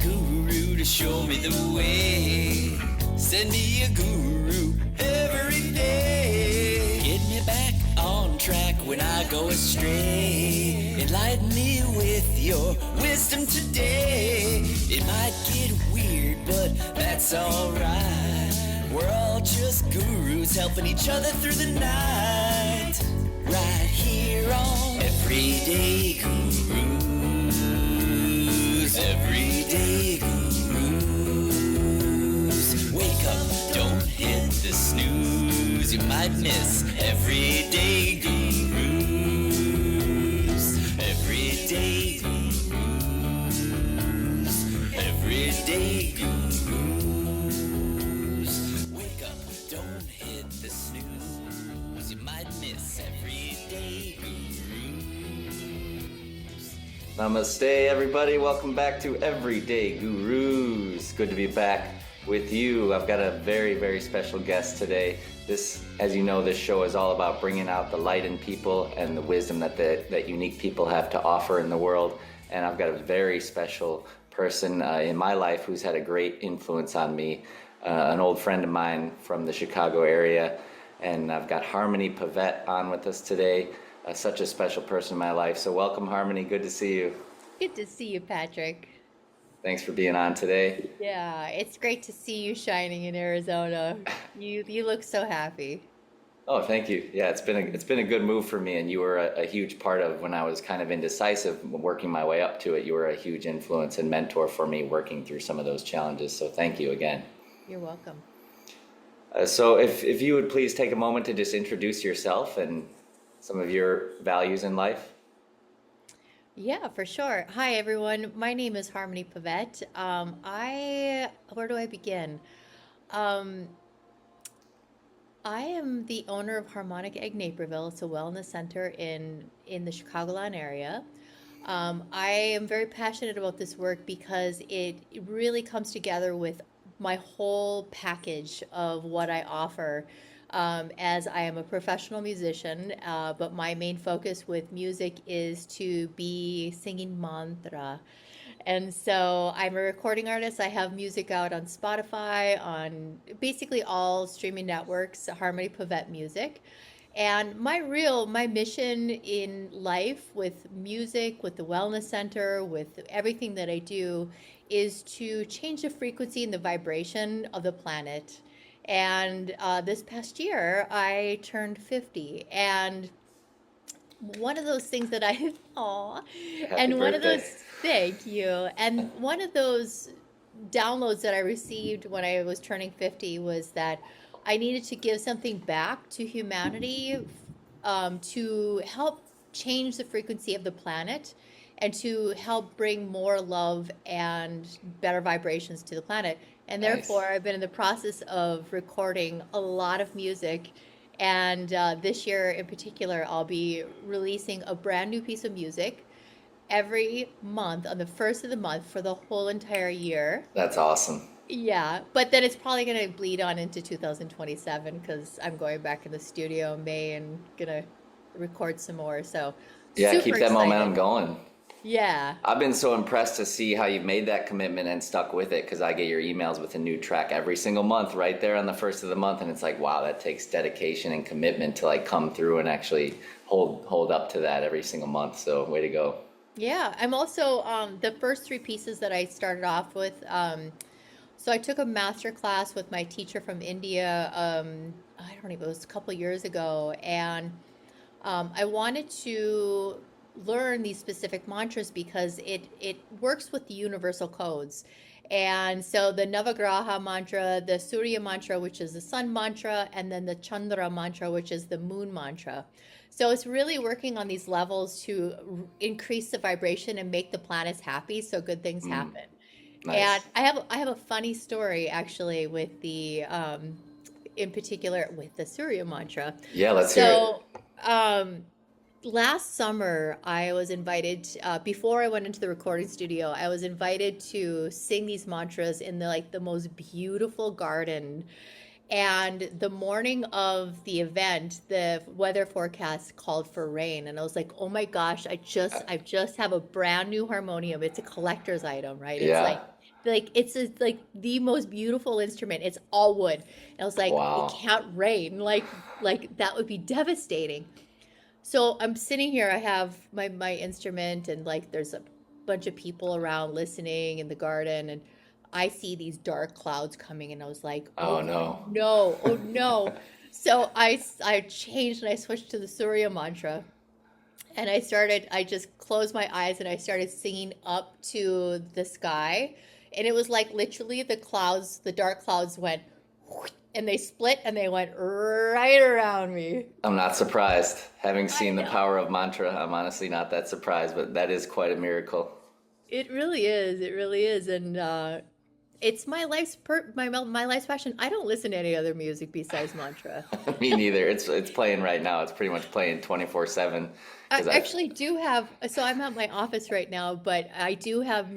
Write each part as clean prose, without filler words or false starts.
guru to show me the way. Send me a guru every day. Get me back on track when I go astray. Enlighten me with your wisdom today. It might get weird, but that's alright. We're all just gurus helping each other through the night. Right here on Everyday Gurus. Everyday Gurus. Wake up, don't hit the snooze. You might miss Everyday Gurus. Everyday Gurus. Everyday Gurus. Wake up, don't hit the snooze. You might miss Everyday Gurus. Namaste, everybody. Welcome back to Everyday Gurus. Good to be back with you. I've got a very, very special guest today. This, as you know, this show is all about bringing out the light in people and the wisdom that unique people have to offer in the world. And I've got a very special person in my life who's had a great influence on me, an old friend of mine from the Chicago area. And I've got Harmony Pavett on with us today, such a special person in my life. So welcome, Harmony. Good to see you. Good to see you, Patrick. Thanks for being on today. Yeah, it's great to see you shining in Arizona. You look so happy. Oh, thank you. Yeah, it's been a good move for me, and you were a huge part of when I was kind of indecisive, working my way up to it. You were a huge influence and mentor for me working through some of those challenges. So thank you again. You're welcome. So if you would please take a moment to just introduce yourself and some of your values in life. Yeah, for sure. Hi, everyone. My name is Harmony Pavett. Where do I begin? Um, I am the owner of Harmonic Egg Naperville. It's a wellness center in the Chicagoland area. I am very passionate about this work because it really comes together with my whole package of what I offer, as I am a professional musician, but my main focus with music is to be singing mantra. And so I'm a recording artist. I have music out on Spotify, on basically all streaming networks, Harmony Pavett Music. And my mission in life with music, with the wellness center, with everything that I do is to change the frequency and the vibration of the planet. And this past year, I turned 50. And one of those things that aw, Happy and one of birthday. those, thank you. And one of those downloads that I received when I was turning 50 was that I needed to give something back to humanity, to help change the frequency of the planet and to help bring more love and better vibrations to the planet. And Nice. therefore, I've been in the process of recording a lot of music. And this year in particular, I'll be releasing a brand new piece of music every month on the first of the month for the whole entire year. That's awesome. Yeah, but then it's probably going to bleed on into 2027 because I'm going back in the studio in May and gonna record some more. So Yeah, super keep that excited. momentum going. Yeah. I've been so impressed to see how you've made that commitment and stuck with it, because I get your emails with a new track every single month right there on the first of the month, and it's like, wow, that takes dedication and commitment to like come through and actually hold up to that every single month. So way to go. Yeah, I'm also the first three pieces that I started off with. So I took a master class with my teacher from India. I don't know, it was a couple years ago, and I wanted to learn these specific mantras because it works with the universal codes. And so the Navagraha mantra, the Surya mantra, which is the sun mantra, and then the Chandra mantra, which is the moon mantra. So it's really working on these levels to increase the vibration and make the planets happy so good things happen. Nice. And I have a funny story actually with the in particular with the Surya mantra. Yeah, let's hear it. So last summer I was invited before I went into the recording studio, I was invited to sing these mantras in the most beautiful garden. And the morning of the event, the weather forecast called for rain, and I was like, "Oh my gosh, I just have a brand new harmonium. It's a collector's item, right? Yeah. It's like like like the most beautiful instrument. It's all wood. And I was like, it Wow. can't rain. Like that would be devastating. So I'm sitting here, I have my instrument, and like there's a bunch of people around listening in the garden, and I see these dark clouds coming, and I was like, Oh oh no. no, oh no. So I changed and I switched to the Surya mantra, and I just closed my eyes and I started singing up to the sky. And it was like literally the dark clouds went and they split and they went right around me. I'm not surprised. Having I seen the know. power of mantra, I'm honestly not that surprised, but that is quite a miracle. It really is. It really is. And it's my life's passion. I don't listen to any other music besides mantra. Me neither. It's playing right now. It's pretty much playing 24/7 I because I actually do have, so I'm at my office right now, but I do have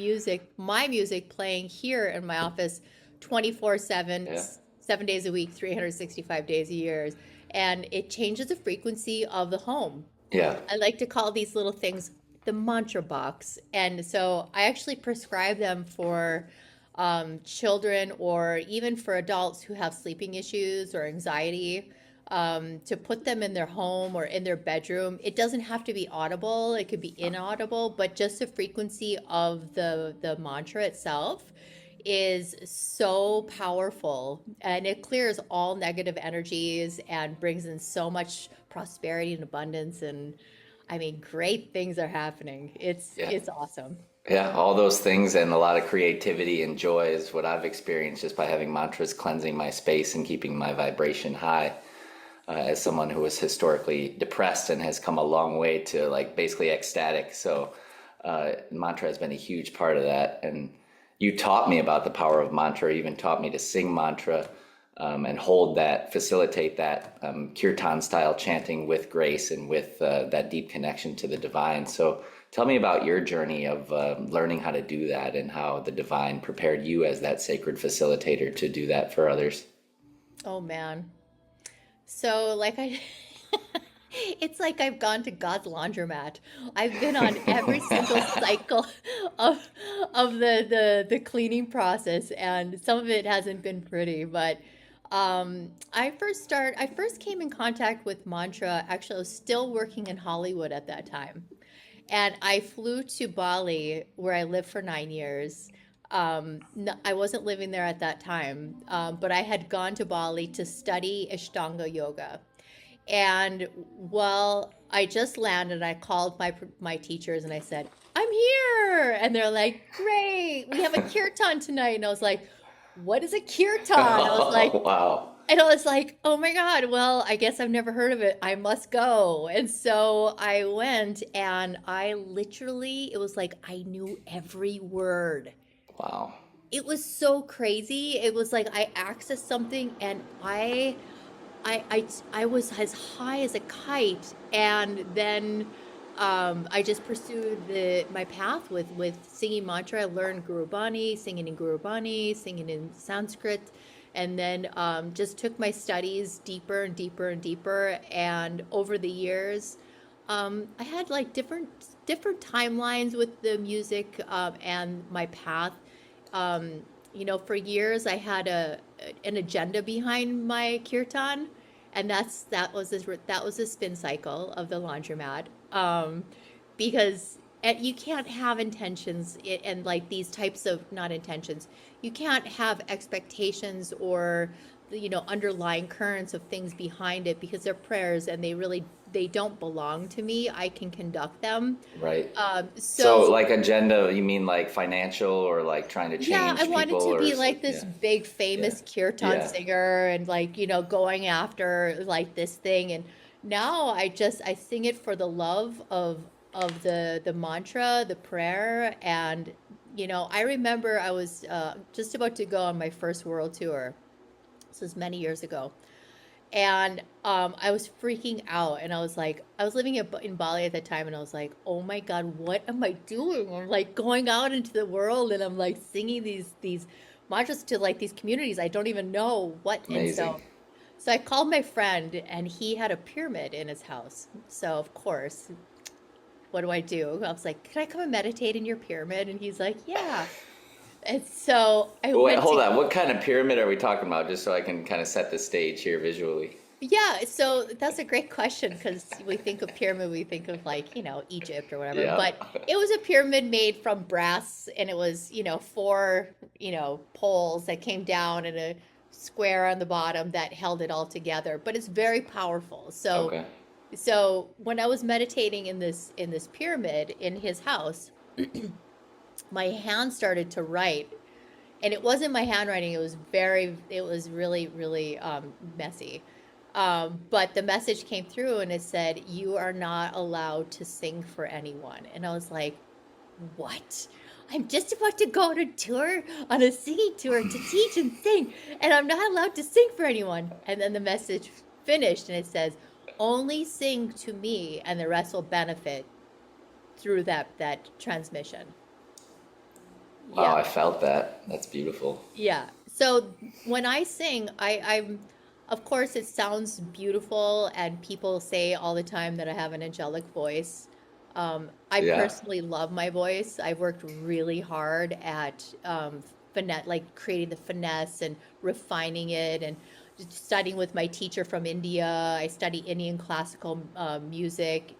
my music playing here in my office 24/7, yeah. 7 days a week, 365 days a year. And it changes the frequency of the home. Yeah. I like to call these little things the mantra box. And so I actually prescribe them for children or even for adults who have sleeping issues or anxiety, to put them in their home or in their bedroom. It doesn't have to be audible, it could be inaudible, but just the frequency of the mantra itself is so powerful, and it clears all negative energies and brings in so much prosperity and abundance. And I mean, great things are happening. Yeah. It's awesome. Yeah, all those things and a lot of creativity and joy is what I've experienced just by having mantras cleansing my space and keeping my vibration high. As someone who was historically depressed and has come a long way to like basically ecstatic. So mantra has been a huge part of that. And you taught me about the power of mantra, you even taught me to sing mantra, and hold that, facilitate that kirtan style chanting with grace and with that deep connection to the divine. So tell me about your journey of learning how to do that and how the divine prepared you as that sacred facilitator to do that for others. Oh man. So like it's like I've gone to God's laundromat. I've been on every single cycle of the cleaning process, and some of it hasn't been pretty, but I first came in contact with mantra. Actually, I was still working in Hollywood at that time. And I flew to Bali, where I lived for 9 years. I wasn't living there at that time, but I had gone to Bali to study Ashtanga yoga. And well, I just landed. I called my teachers and I said, "I'm here," and they're like, "Great, we have a kirtan tonight." And I was like, "What is a kirtan?" Oh, wow. And I was like, "Oh my God, well, I guess I've never heard of it. I must go." And so I went, and I literally, it was like I knew every word. Wow. It was so crazy. It was like I accessed something, and I was as high as a kite, and then I just pursued my path with singing mantra. I learned Gurubani, singing in Gurubani, singing in Sanskrit, and then just took my studies deeper and deeper and deeper. And over the years, I had like different timelines with the music, and my path. For years I had an agenda behind my kirtan, and that was a spin cycle of the laundromat. Because you can't have intentions and like these types of not intentions. You can't have expectations or underlying currents of things behind it, because they're prayers and they don't belong to me. I can conduct them. Right. So, So like agenda, you mean like financial or like trying to yeah, I change wanted people to or be like yeah, this big yeah, famous kirtan yeah. singer, and like, going after like this thing. And now I sing it for the love of the mantra, the prayer. And I remember I was just about to go on my first world tour. This was many years ago. And I was freaking out, and I was living in Bali at the time, and I was like, oh my God, what am I doing? I'm like going out into the world, and I'm like singing these mantras to like these communities I don't even know what. And Amazing. so I called my friend, and he had a pyramid in his house. So of course, what do? I was like, can I come and meditate in your pyramid? And he's like, yeah. And so I Well, wait, went to, hold on. What kind of pyramid are we talking about? Just so I can kind of set the stage here visually. yeah, so that's a great question because we think of pyramid, we think of like, Egypt or whatever, Yeah. but it was a pyramid made from brass and it was, four, poles that came down and a square on the bottom that held it all together, but it's very powerful. So Okay. so when I was meditating in this pyramid in his house, my hand started to write, and it wasn't my handwriting. It was really, really messy. But the message came through and it said, "You are not allowed to sing for anyone." And I was like, "What? I'm just about to go on a tour, on a singing tour to teach and sing, and I'm not allowed to sing for anyone." And then the message finished and it says, "Only sing to me and the rest will benefit through that transmission." Wow, Yeah. I felt that. That's beautiful. Yeah. So when I sing, of course, it sounds beautiful, and people say all the time that I have an angelic voice. I Yeah. personally love my voice. I've worked really hard at finesse, like creating the finesse and refining it, and just studying with my teacher from India. I study Indian classical music,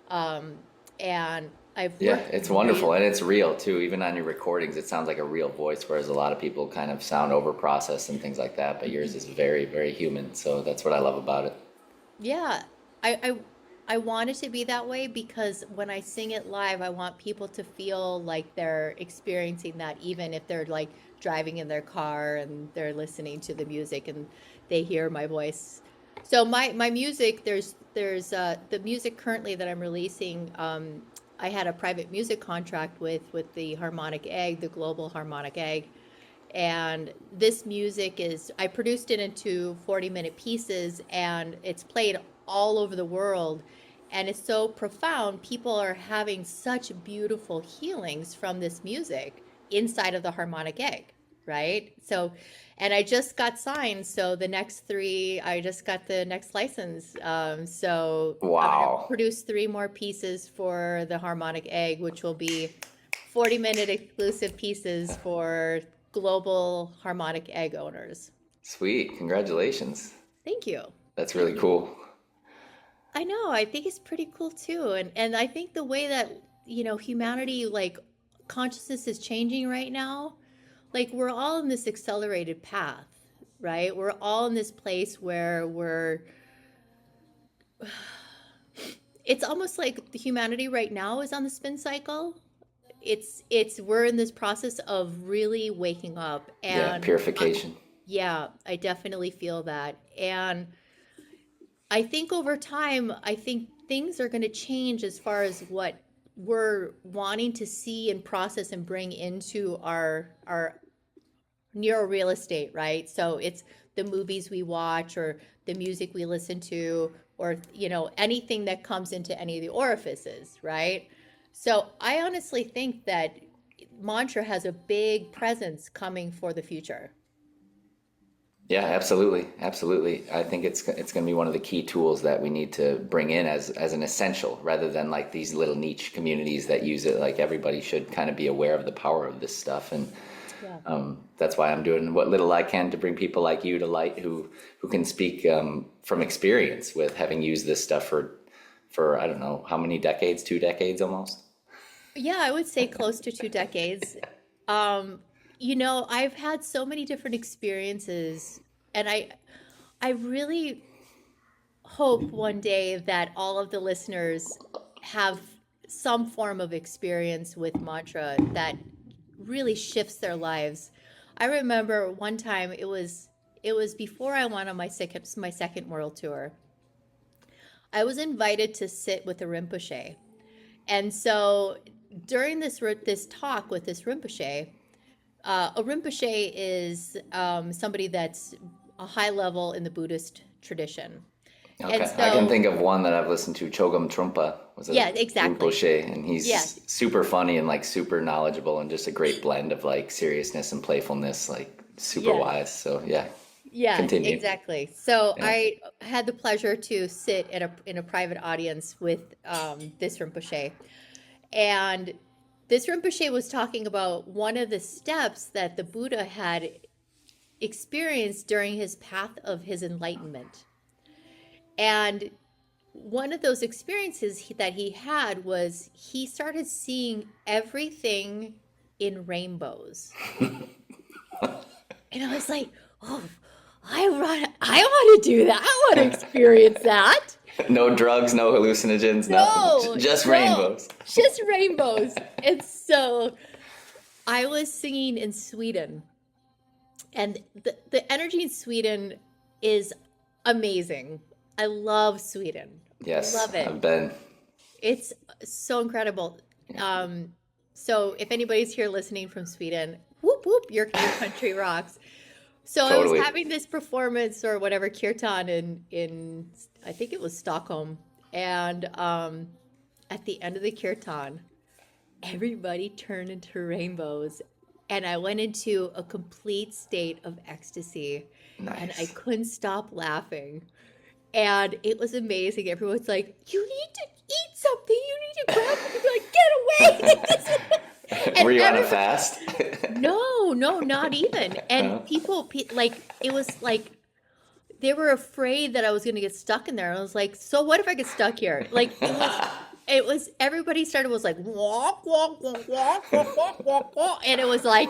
um, and I've Yeah, worked it's really. wonderful and it's real too. Even on your recordings, it sounds like a real voice, whereas a lot of people kind of sound over processed and things like that. But yours is very, very human. So that's what I love about it. Yeah, I, I I want it to be that way because when I sing it live, I want people to feel like they're experiencing that, even if they're like driving in their car and they're listening to the music and they hear my voice. So my music, there's the music currently that I'm releasing. I had a private music contract with the Harmonic Egg, the Global Harmonic Egg, and this music is, I produced it into 40-minute pieces and it's played all over the world, and it's so profound. People are having such beautiful healings from this music inside of the harmonic egg, right? So, and I just got signed, so the next three, I just got the next license. So I'm going to Wow. produce three more pieces for the harmonic egg, which will be 40-minute exclusive pieces for global harmonic egg owners. Sweet. Congratulations. Thank you. That's really Thank you. cool. I know, I think it's pretty cool too. And I think the way that, humanity, like, consciousness is changing right now, like we're all in this accelerated path, right? We're all in this place where it's almost like the humanity right now is on the spin cycle. It's we're in this process of really waking up, Yeah, and purification. yeah, I definitely feel that. And I think over time, I think things are going to change as far as what we're wanting to see and process and bring into our neuro real estate, right? So it's the movies we watch or the music we listen to, or anything that comes into any of the orifices, right? So I honestly think that mantra has a big presence coming for the future. Yeah, absolutely, absolutely. I think it's going to be one of the key tools that we need to bring in as an essential, rather than like these little niche communities that use it. Like everybody should kind of be aware of the power of this stuff, and Yeah. that's why I'm doing what little I can to bring people like you to light, who can speak from experience with having used this stuff for I don't know how many decades, 2 decades almost. Yeah, I would say close to 2 decades. Um, I've had so many different experiences, and I really hope one day that all of the listeners have some form of experience with mantra that really shifts their lives. I remember one time, it was before I went on my second world tour. I was invited to sit with a Rinpoche. And so during this talk with this Rinpoche, a Rinpoche is somebody that's a high level in the Buddhist tradition. And Okay, I can so, think of one that I've listened to. Chogam Trungpa was a yeah, exactly. Rinpoche, and Yeah, he's super funny and like super knowledgeable, and just a great blend of like seriousness and playfulness, like super yeah, wise. So yeah, yeah, continue. exactly. So Yeah. I had the pleasure to sit in a private audience with this Rinpoche, and this Rinpoche was talking about one of the steps that the Buddha had experienced during his path of his enlightenment. And one of those experiences that he had was he started seeing everything in rainbows. And I was like, oh, I want to do that. I want to experience that. No drugs, no hallucinogens, nothing. Just rainbows. Just rainbows. And so I was singing in Sweden. And the energy in Sweden is amazing. I love Sweden. Yes, love it. I've been. It's so incredible. So if anybody's here listening from Sweden, whoop, whoop, your country rocks. So totally. I was having this performance or whatever, kirtan in I think it was Stockholm. And at the end of the kirtan, everybody turned into rainbows. And I went into a complete state of ecstasy. Nice. And I couldn't stop laughing. And it was amazing. Everyone's like, you need to eat something. You need to grab something. Like, get away. Were you on a fast? No, not even. And people, like, it was like, they were afraid that I was going to get stuck in there. I was like, so what if I get stuck here? Like, everybody was like, walk, walk, walk, walk, walk, walk, walk, walk. And it was like,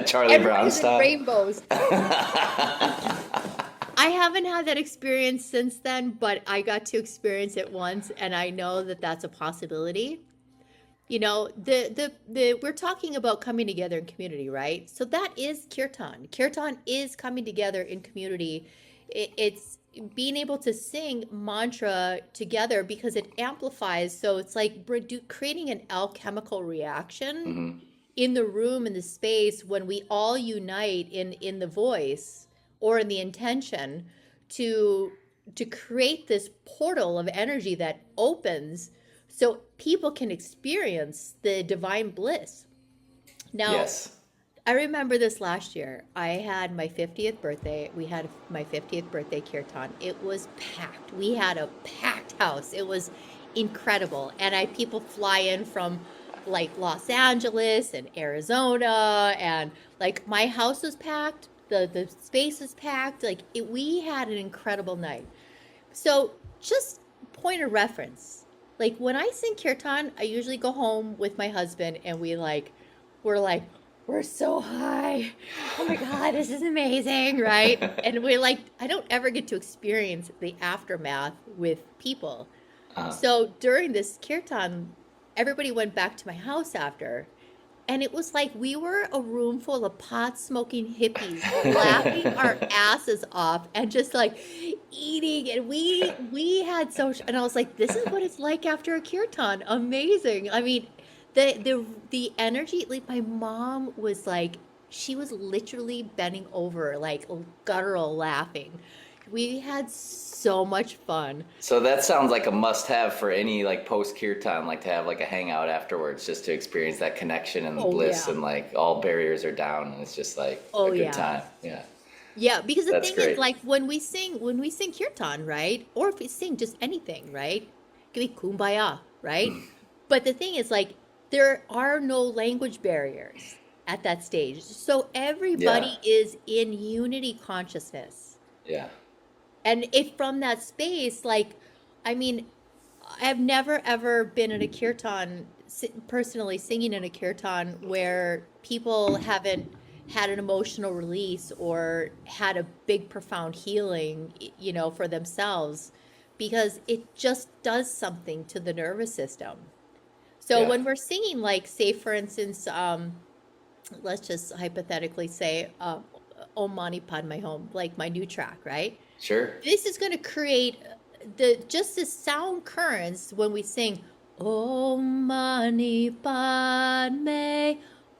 Charlie Brown style. Rainbows. I haven't had that experience since then, but I got to experience it once, and I know that that's a possibility. You know, we're talking about coming together in community, right? So that is kirtan. Kirtan is coming together in community. It's being able to sing mantra together because it amplifies. So it's like creating an alchemical reaction in the room, in the space, when we all unite in the voice or in the intention to create this portal of energy that opens so people can experience the divine bliss. Now, yes. I remember this last year. I had my 50th birthday. We had my 50th birthday kirtan. It was packed. We had a packed house. It was incredible. And people fly in from like Los Angeles and Arizona, and like my house was packed. The space was packed. Like we had an incredible night. So just point of reference. Like when I sing kirtan, I usually go home with my husband and we're so high. Oh my God, this is amazing, right? And we're like, I don't ever get to experience the aftermath with people. So during this kirtan, everybody went back to my house after. And it was like we were a room full of pot-smoking hippies laughing our asses off and just like eating. And we had and I was like, this is what it's like after a kirtan. Amazing. I mean, the energy, like my mom was like, she was literally bending over, like guttural laughing. We had so much fun. So that sounds like a must-have for any like post-kirtan, like to have like a hangout afterwards, just to experience that connection and the bliss, and like all barriers are down, and it's just like a good time. Yeah. Yeah, because the thing is, like when we sing kirtan, right, or if we sing just anything, right, it could be kumbaya, right? But the thing is, like, there are no language barriers at that stage, so everybody is in unity consciousness. Yeah. And if from that space, like, I mean, I've never ever been in a kirtan, personally singing in a kirtan, where people haven't had an emotional release or had a big, profound healing, you know, for themselves, because it just does something to the nervous system. So when we're singing, like, say, for instance, let's just hypothetically say, Om Mani Padme Hum, like my new track, right? Sure. This is going to create just the sound currents when we sing Om Mani Padme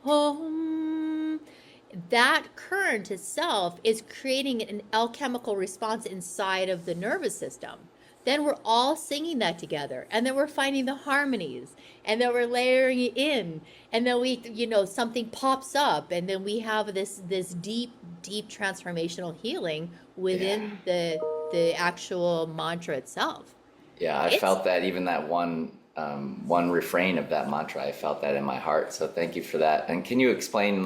Hum. That current itself is creating an alchemical response inside of the nervous system. Then we're all singing that together, and then we're finding the harmonies, and then we're layering it in, and then we, you know, something pops up, and then we have this deep transformational healing within the actual mantra itself. Yeah, I felt that even that one one refrain of that mantra. I felt that in my heart. So thank you for that. And can you explain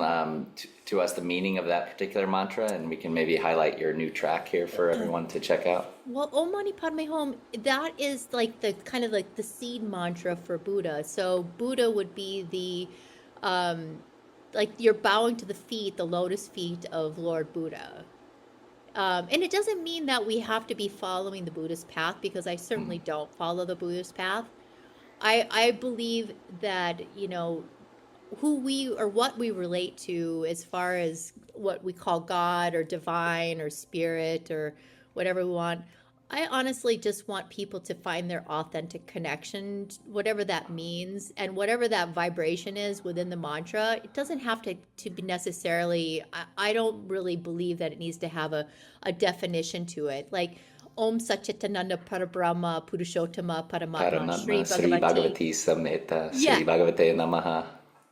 to us the meaning of that particular mantra? And we can maybe highlight your new track here for everyone to check out. Well, Om Mani Padme Hum, that is like the kind of like the seed mantra for Buddha. So Buddha would be um, like you're bowing to the feet, the lotus feet of Lord Buddha. And it doesn't mean that we have to be following the Buddhist path, because I certainly don't follow the Buddhist path. I believe that, who we or what we relate to as far as what we call God or divine or spirit or whatever we want. I honestly just want people to find their authentic connection, whatever that means, and whatever that vibration is within the mantra. It doesn't have to be necessarily, I don't really believe that it needs to have a definition to it. Like Om Satchitananda Parabrahma Purushottama Paramatma Sri Paramatma Sri Bhagavati. Bhagavati Samhita Yeah. Sri Bhagavate Namaha.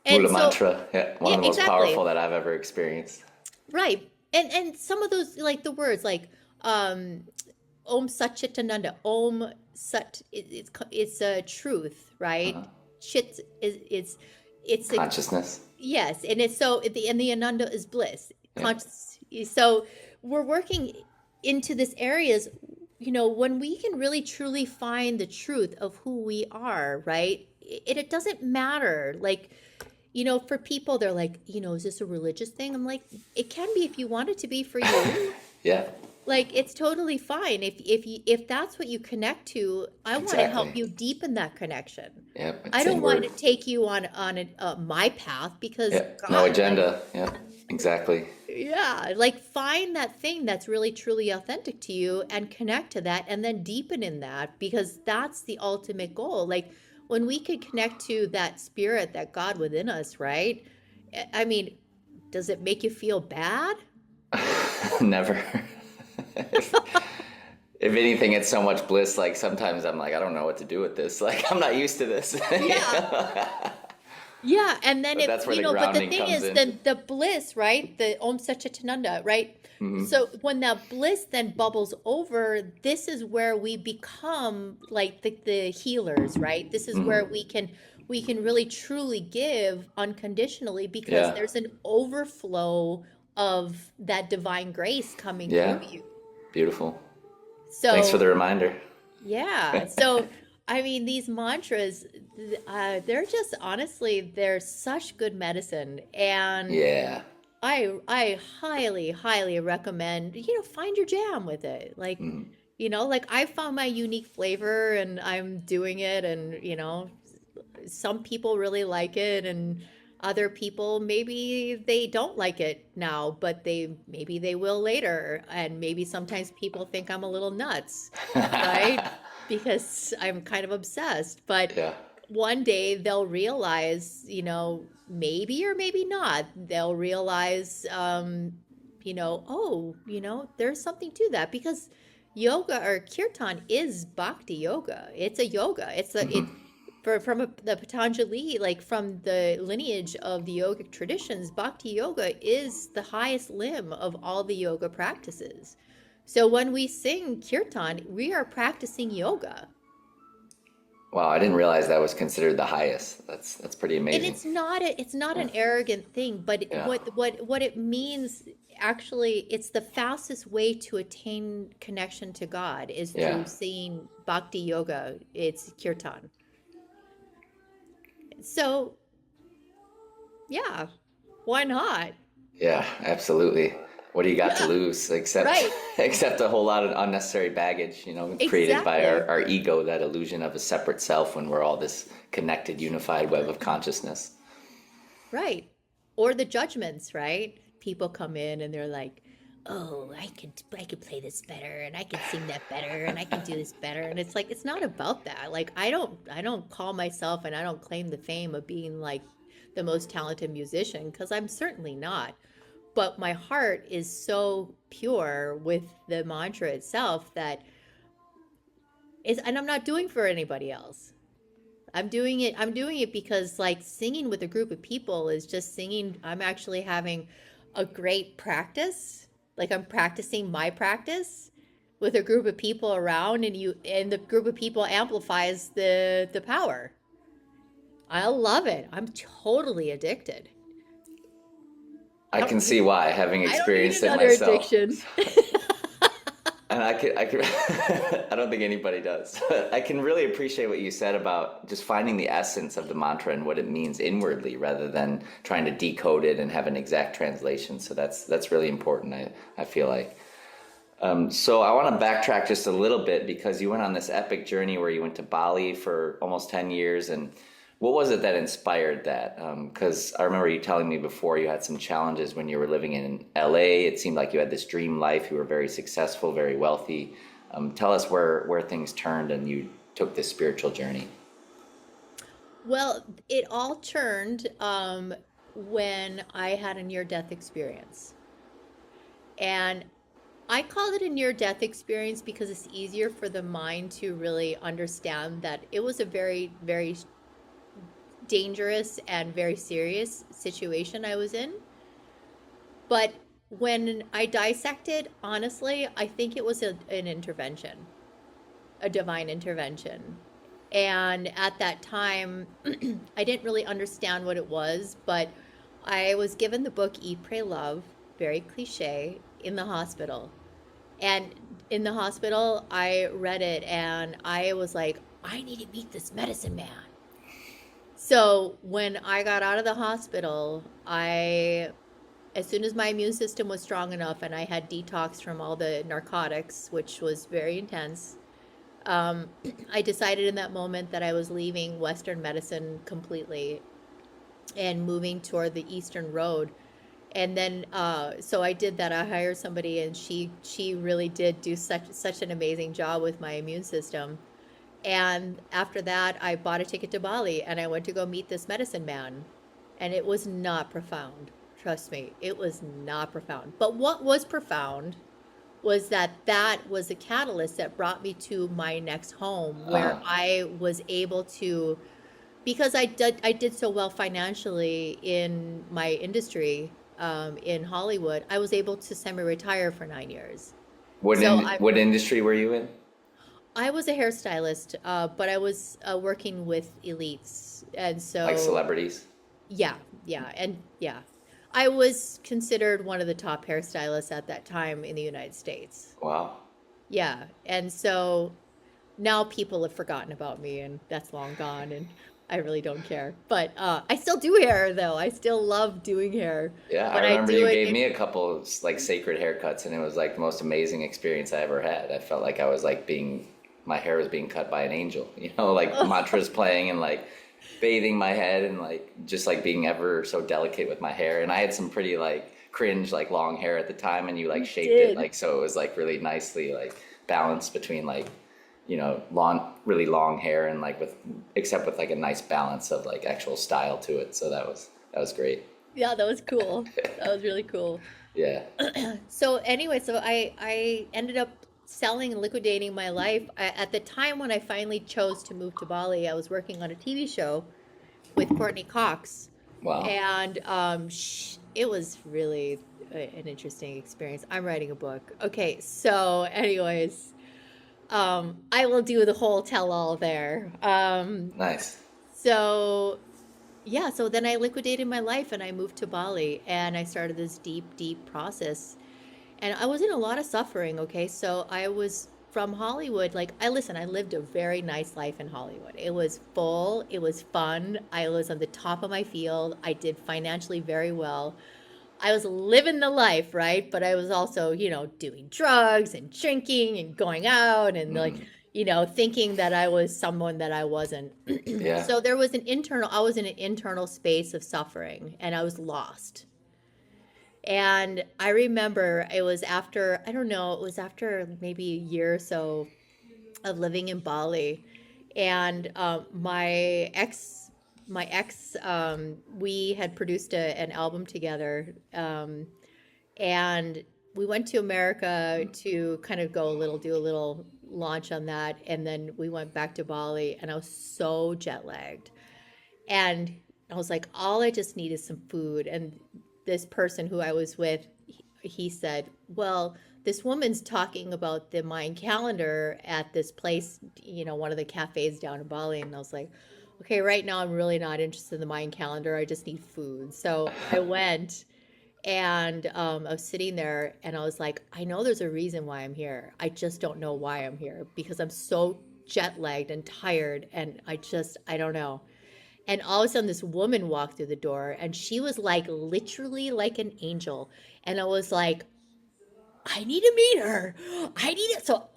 And Mula so, mantra. Yeah, one yeah, of the most exactly. powerful that I've ever experienced. Right. And some of those, like the words like um Om Satchitananda, Om Sat, it's a truth, right? Uh-huh. Chit is it's a, Consciousness. yes, and it's so the Ananda is bliss. Yeah. Conscious. So we're working into this areas, when we can really truly find the truth of who we are, right? It doesn't matter. Like, for people, they're like, is this a religious thing? I'm like, it can be if you want it to be for you. Yeah, Like it's totally fine if that's what you connect to. I want to help exactly. you deepen that connection. Yeah, I it's don't want inward. to take you on my path because Yeah, no God, like, agenda. Yeah, exactly. yeah, like find that thing that's really truly authentic to you and connect to that and then deepen in that, because that's the ultimate goal. Like when we could connect to that spirit, that God within us, right? I mean, does it make you feel bad? Never. if, if anything, it's so much bliss. Like sometimes I'm like, I don't know what to do with this. Like I'm not used to this. Yeah. Yeah, and then But that's where the but the grounding thing comes is, in. the bliss, right? The Om Satchitananda, right? So when that bliss then bubbles over, this is where we become like the healers, right? This is where we can really truly give unconditionally, because Yeah, there's an overflow of that divine grace coming through yeah, you. beautiful. Thanks for So the reminder. yeah. So, I mean, these mantras, they're just honestly, they're such good medicine. And Yeah. I highly, highly recommend, find your jam with it. Like I found my unique flavor and I'm doing it. And, some people really like it, and other people maybe they don't like it now, but maybe they will later. And maybe sometimes people think I'm a little nuts, right? Because I'm kind of obsessed. But Yeah. one day they'll realize, maybe or maybe not, they'll realize, oh, there's something to that, because yoga or kirtan is bhakti yoga. It's a yoga. The Patanjali, like from the lineage of the yogic traditions, bhakti yoga is the highest limb of all the yoga practices. So when we sing kirtan, we are practicing yoga. Wow, I didn't realize that was considered the highest. That's pretty And amazing. it's not an arrogant thing, but Yeah. what it means, actually, it's the fastest way to attain connection to God is Yeah. through singing bhakti yoga. It's kirtan. So yeah, why not? Yeah, absolutely. What do you got to Yeah, lose except right. except a whole lot of unnecessary baggage, created by Exactly. our ego, that illusion of a separate self when we're all this connected, unified web of consciousness. Right. Or the judgments, right? People come in and they're like, "Oh, I could play this better, and I could sing that better, and I can do this better." And it's like it's not about that. Like I don't call myself, and I don't claim the fame of being like the most talented musician, because I'm certainly not. But my heart is so pure with the mantra itself that is, and I'm not doing for anybody else. I'm doing it because like singing with a group of people is just singing. I'm actually having a great practice. Like I'm practicing my practice. with a group of people around, and the group of people amplifies the power. I love it. I'm totally addicted. I I can don't need see why, having I don't need experienced it another myself. addiction. And I could, I don't think anybody does. I can really appreciate what you said about just finding the essence of the mantra and what it means inwardly rather than trying to decode it and have an exact translation. So that's really important, I feel like. So I want to backtrack just a little bit because you went on this epic journey where you went to Bali for almost 10 years. And what was it that inspired that? Because I remember you telling me before you had some challenges when you were living in LA. It seemed like you had this dream life. You were very successful, very wealthy. Tell us where things turned and you took this spiritual journey. Well, it all turned when I had a near-death experience. And I called it a near-death experience because it's easier for the mind to really understand that it was a very, very dangerous and very serious situation I was in. But when I dissected, honestly, I think it was an intervention, a divine intervention. And at that time, I didn't really understand what it was, but I was given the book Eat, Pray, Love, very cliche, in the hospital. And in the hospital, I read it and I was like, I need to meet this medicine man. So when I got out of the hospital, as soon as my immune system was strong enough and I had detox from all the narcotics, which was very intense, um, I decided in that moment that I was leaving Western medicine completely and moving toward the Eastern road. And then, so I did that. I hired somebody, and she really did do such an amazing job with my immune system. And after that, I bought a ticket to Bali, and I went to go meet this medicine man. And it was not profound. Trust me, it was not profound. But what was profound was that that was a catalyst that brought me to my next home, where Uh, I was able to, because I did so well financially in my industry, in Hollywood. I was able to semi-retire for 9 years. So what industry were you in? I was a hairstylist, but I was working with elites, and Like so celebrities? yeah, yeah. I was considered one of the top hairstylists at that time in the United States. Wow. Yeah, and so now people have forgotten about me, and that's long gone, and I really don't care. But I still do hair, though. I still love doing hair, Yeah, I but I remember do you it gave in me a couple like sacred haircuts, and it was like the most amazing experience I ever had. I felt like I was like my hair was being cut by an angel, like mantras playing and like bathing my head and like just like being ever so delicate with my hair. And I had some pretty like cringe like long hair at the time, and you like You shaped it did. like so it was like really nicely like balanced between like long, really long hair and like except with like a nice balance of like actual style to it. So that was great. Yeah, that was cool. That was really cool. Yeah. So anyway, so I ended up selling and liquidating my life. At the time when I finally chose to move to Bali, I was working on a TV show with Courtney Cox, Wow. and it was really an interesting experience. I'm writing a book. Okay, so anyways, I will do the whole tell-all there. Nice. So yeah, so then I liquidated my life and I moved to Bali and I started this deep, deep process. And I was in a lot of suffering, okay? So I was from Hollywood. Like, I lived a very nice life in Hollywood. It was full, it was fun. I was on the top of my field. I did financially very well. I was living the life, right? But I was also, doing drugs and drinking and going out and like, Hmm. thinking that I was someone that I wasn't. Yeah. So I was in an internal space of suffering and I was lost. And I remember it was after, I don't know, it was after maybe a year or so of living in Bali. And my ex, we had produced an album together. And we went to America to kind of do a little launch on that. And then we went back to Bali, and I was so jet lagged. And I was like, all I just need is some food. And this person who I was with, he said, well, this woman's talking about the Mayan calendar at this place, one of the cafes down in Bali. And I was like, okay, right now I'm really not interested in the Mayan calendar. I just need food. So I went and I was sitting there and I was like, I know there's a reason why I'm here. I just don't know why I'm here because I'm so jet lagged and tired. And I don't know. And all of a sudden, this woman walked through the door and she was like literally like an angel. And I was like, I need to meet her. I need it. So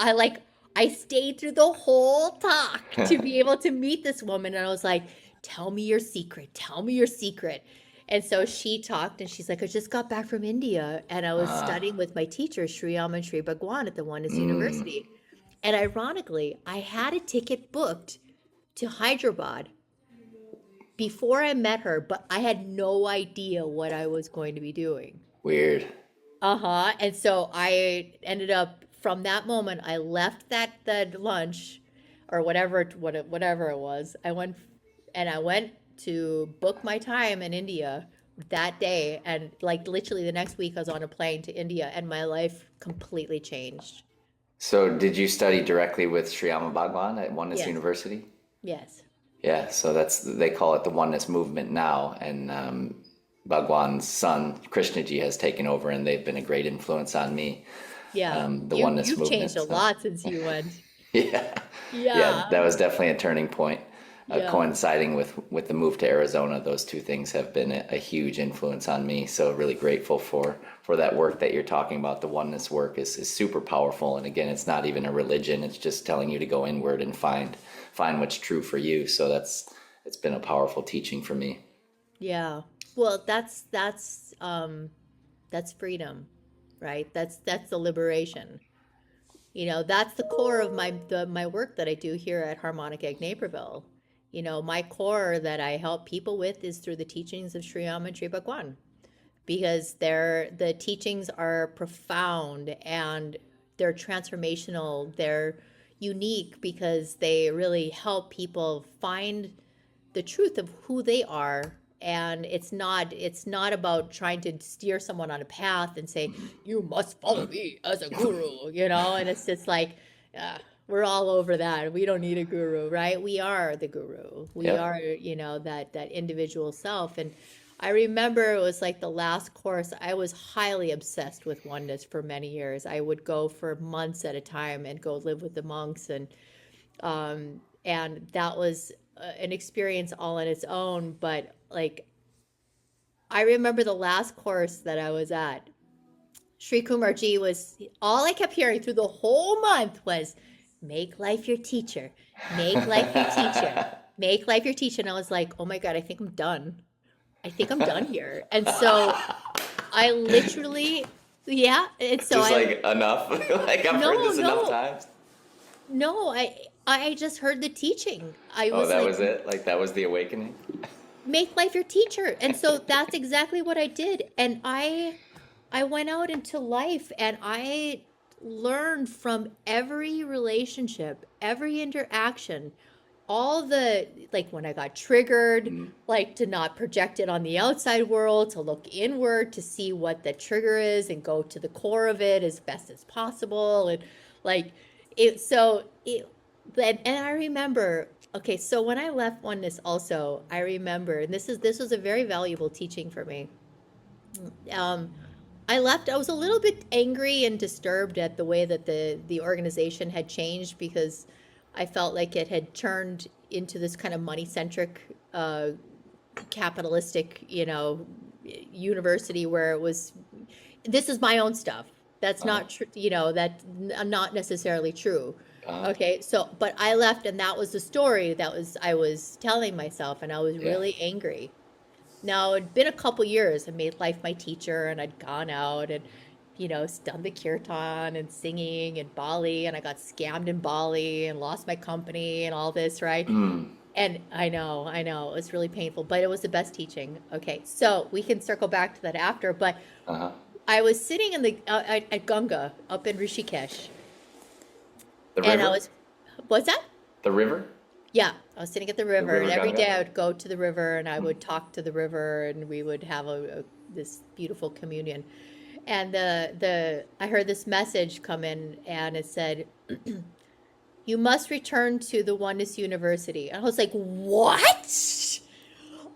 I stayed through the whole talk to be able to meet this woman. And I was like, tell me your secret. Tell me your secret. And so she talked and she's like, I just got back from India and I was Ah, studying with my teacher, Sri and Sri Bhagwan at the Oneness mm, University. And ironically, I had a ticket booked to Hyderabad before I met her, but I had no idea what I was going to be doing. weird. Uh-huh. And so I ended up from that moment I left that lunch or whatever it was. I went to book my time in India that day and like literally the next week I was on a plane to India and my life completely changed. So did you study directly with Sri Bhagwan at Oneness Yes. University? Yes. Yeah, so they call it the Oneness Movement now, and Bhagwan's son Krishnaji has taken over, and they've been a great influence on me. Yeah. The You Oneness you've changed Movement. a So lot since you went. yeah, yeah, Yeah. that was definitely a turning point. Yeah. Coinciding with the move to Arizona, those two things have been a huge influence on me. So really grateful for that work that you're talking about. The oneness work is super powerful, and again, it's not even a religion. It's just telling you to go inward and find what's true for you. So it's been a powerful teaching for me. Yeah. Well, that's freedom, right? That's the liberation. That's the core of my work that I do here at Harmonic Egg Naperville. My core that I help people with is through the teachings of Sri Ram and Sri Bhagwan because the teachings are profound and they're transformational. They're unique because they really help people find the truth of who they are, and it's not about trying to steer someone on a path and say you must follow me as a guru. And it's just like uh, we're all over that. We don't need a guru, right? We are the guru. We Yep. are, that individual self. And I remember it was like the last course. I was highly obsessed with oneness for many years. I would go for months at a time and go live with the monks, and that was an experience all on its own. But like, I remember the last course that I was at. Sri Kumarji was all I kept hearing through the whole month was, "Make life your teacher, make life your teacher, make life your teacher." And I was like, "Oh my God, I think I'm done. I think I'm done here." And so I literally, yeah. And so Just I, like enough. Like I've heard no, this enough no, times. no. I just heard the teaching. I Oh, was that like, was it. Like that was the awakening. make life your teacher. And so that's exactly what I did. And I went out into life and I learned from every relationship, every interaction, all the like when I got triggered, Mm, like to not project it on the outside world, to look inward to see what the trigger is and go to the core of it as best as possible. And like it and I remember, okay, so when I left oneness also, I remember, and this was a very valuable teaching for me. Um, I left. I was a little bit angry and disturbed at the way that the organization had changed because I felt like it had turned into this kind of money centric, capitalistic, university where it was. This is my own stuff. That's uh, not true. That's not necessarily true. uh, Okay, so but I left, and that was the story I was telling myself, and I was yeah. really angry. Now, it'd been a couple years. I made life my teacher and I'd gone out and, done the kirtan and singing in Bali and I got scammed in Bali and lost my company and all this, right? Mm, And I know, it was really painful, but it was the best teaching. Okay, so we can circle back to that after, but uh-huh. I was sitting in the at Ganga up in Rishikesh, The and I river? was, what's that? The river? Yeah, I was sitting at the The river, and river every day Ganga? I would go to the river and I would talk to the river, and we would have this beautiful communion. And I heard this message come in, and it said, "You must return to the Oneness University." And I was like, "What?"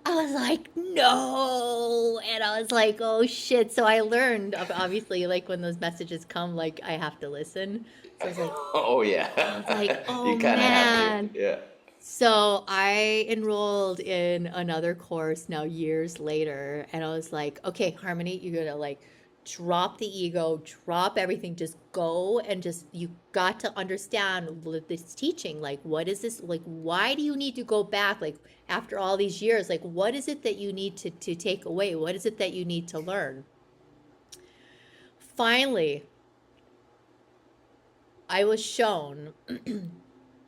I was like, "No." And I was like, "Oh shit." So I learned, obviously, like when those messages come, like I have to listen. So Oh I was like, yeah. "Oh You kind of have to. man." Yeah. So I enrolled in another course now years later, and I was like, "Okay, Harmony, you're gonna like drop the ego, drop everything, just go and just you got to understand this teaching. Like, what is this? Like, why do you need to go back? Like, after all these years, like, what is it that you need to take away? What is it that you need to learn?" Finally, I was shown.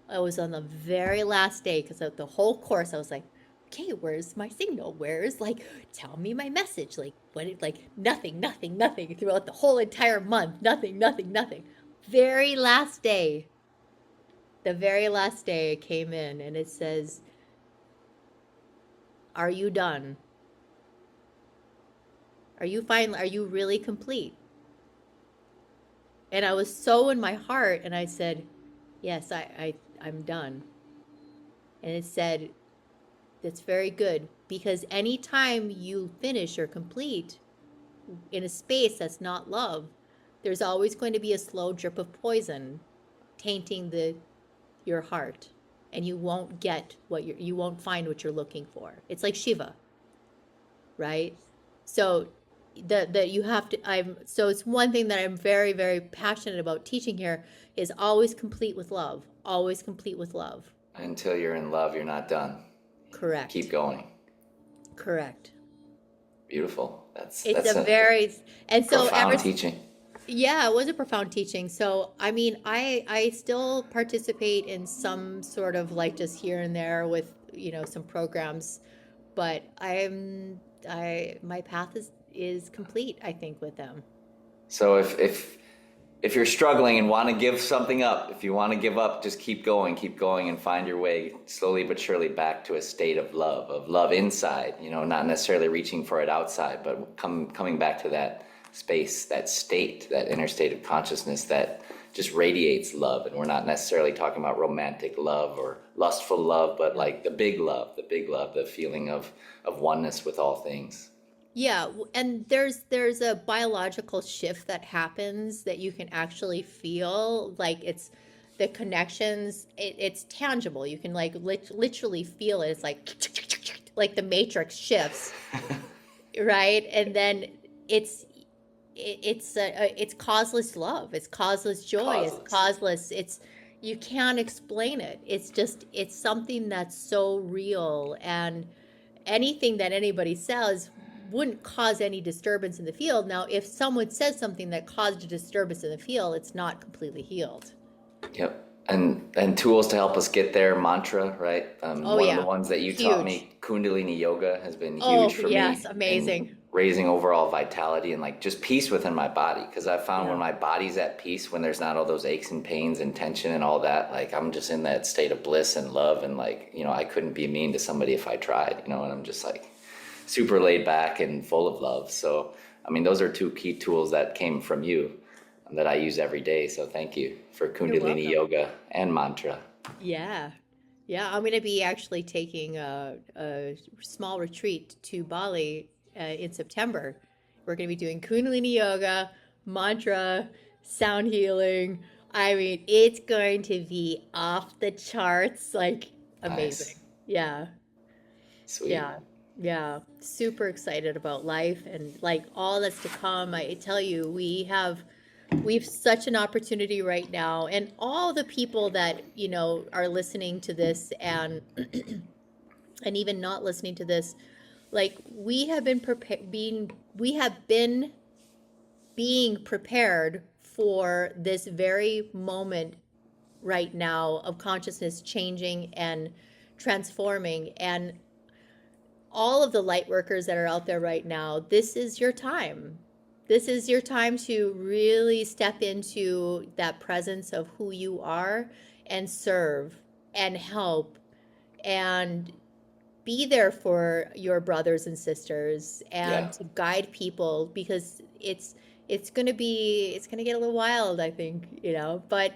I was on the very last day because of the whole course. I was like, "Okay, where's my signal? Where's like, tell me my message? Like, what? Like, nothing, nothing, nothing throughout the whole entire month. Nothing, nothing, nothing." Very last day, the very last day, it came in and it says, "Are you done? Are you fine? Are you really complete?" And I was so in my heart, and I said, "Yes, I'm done." And it said, "That's very good, because anytime you finish or complete in a space that's not love, there's always going to be a slow drip of poison tainting your heart, and you won't get you won't find what you're looking for." It's like Shiva, right? So the you have to I'm so it's one thing that I'm very, very passionate about teaching here is always complete with love. Always complete with love. Until you're in love, you're not done. Keep Correct. going. Correct. Beautiful. That's It's that's a a very and so ever profound teaching. Yeah, it was a profound teaching. So, I mean, I still participate in some sort of like just here and there with, some programs, but I my path is complete, I think, with them. So if you're struggling and want to give something up, if you want to give up, just keep going and find your way slowly but surely back to a state of love inside, not necessarily reaching for it outside, but coming back to that space, that state, that inner state of consciousness that just radiates love. And we're not necessarily talking about romantic love or lustful love, but like the big love, the feeling of oneness with all things. Yeah, and there's a biological shift that happens that you can actually feel, like it's the connections, it's tangible. You can like literally feel it. It's like the matrix shifts, right? And then it's it's causeless love. It's causeless joy. It's Causeless. causeless. It's you can't explain it. It's something that's so real, and anything that anybody says wouldn't cause any disturbance in the field. Now, if someone says something that caused a disturbance in the field, it's not completely healed. Yep. And tools to help us get there, mantra, right? Oh One of the yeah, ones that you taught huge. me, Kundalini yoga, has been Oh huge for yes, me amazing. in raising overall vitality and like just peace within my body. Because I found when Yeah. my body's at peace, when there's not all those aches and pains and tension and all that, like I'm just in that state of bliss and love. And like, I couldn't be mean to somebody if I tried, and I'm just like super laid back and full of love. So, I mean, those are two key tools that came from you that I use every day. So thank you for You're Kundalini welcome. yoga and mantra. Yeah. Yeah, I'm going to be actually taking a small retreat to Bali in September. We're going to be doing Kundalini yoga, mantra, sound healing. I mean, it's going to be off the charts, like Nice. amazing. Yeah. Sweet. Yeah. Yeah. Super excited about life and like all that's to come. I tell you, we've such an opportunity right now, and all the people that are listening to this and even not listening to this, like we have been being prepared for this very moment right now of consciousness changing and transforming. And all of the light workers that are out there right now, this is your time. This is your time to really step into that presence of who you are and serve and help and be there for your brothers and sisters Yeah. and to guide people, because it's gonna get a little wild, I think, but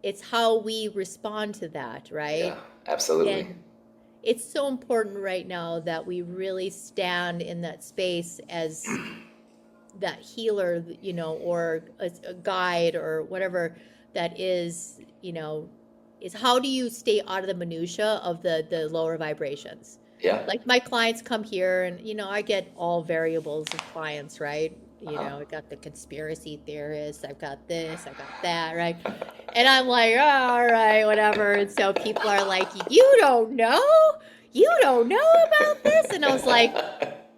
it's how we respond to that, Yeah, right? absolutely. And it's so important right now that we really stand in that space as that healer, or a guide or whatever that is how do you stay out of the minutia of the lower vibrations? Yeah. Like my clients come here and I get all variables of clients, right? Uh-huh. I got the conspiracy theorists, I've got this, I've got that, right? And I'm like, oh, all right, whatever. And so people are like, you don't know? You don't know about this? And I was like,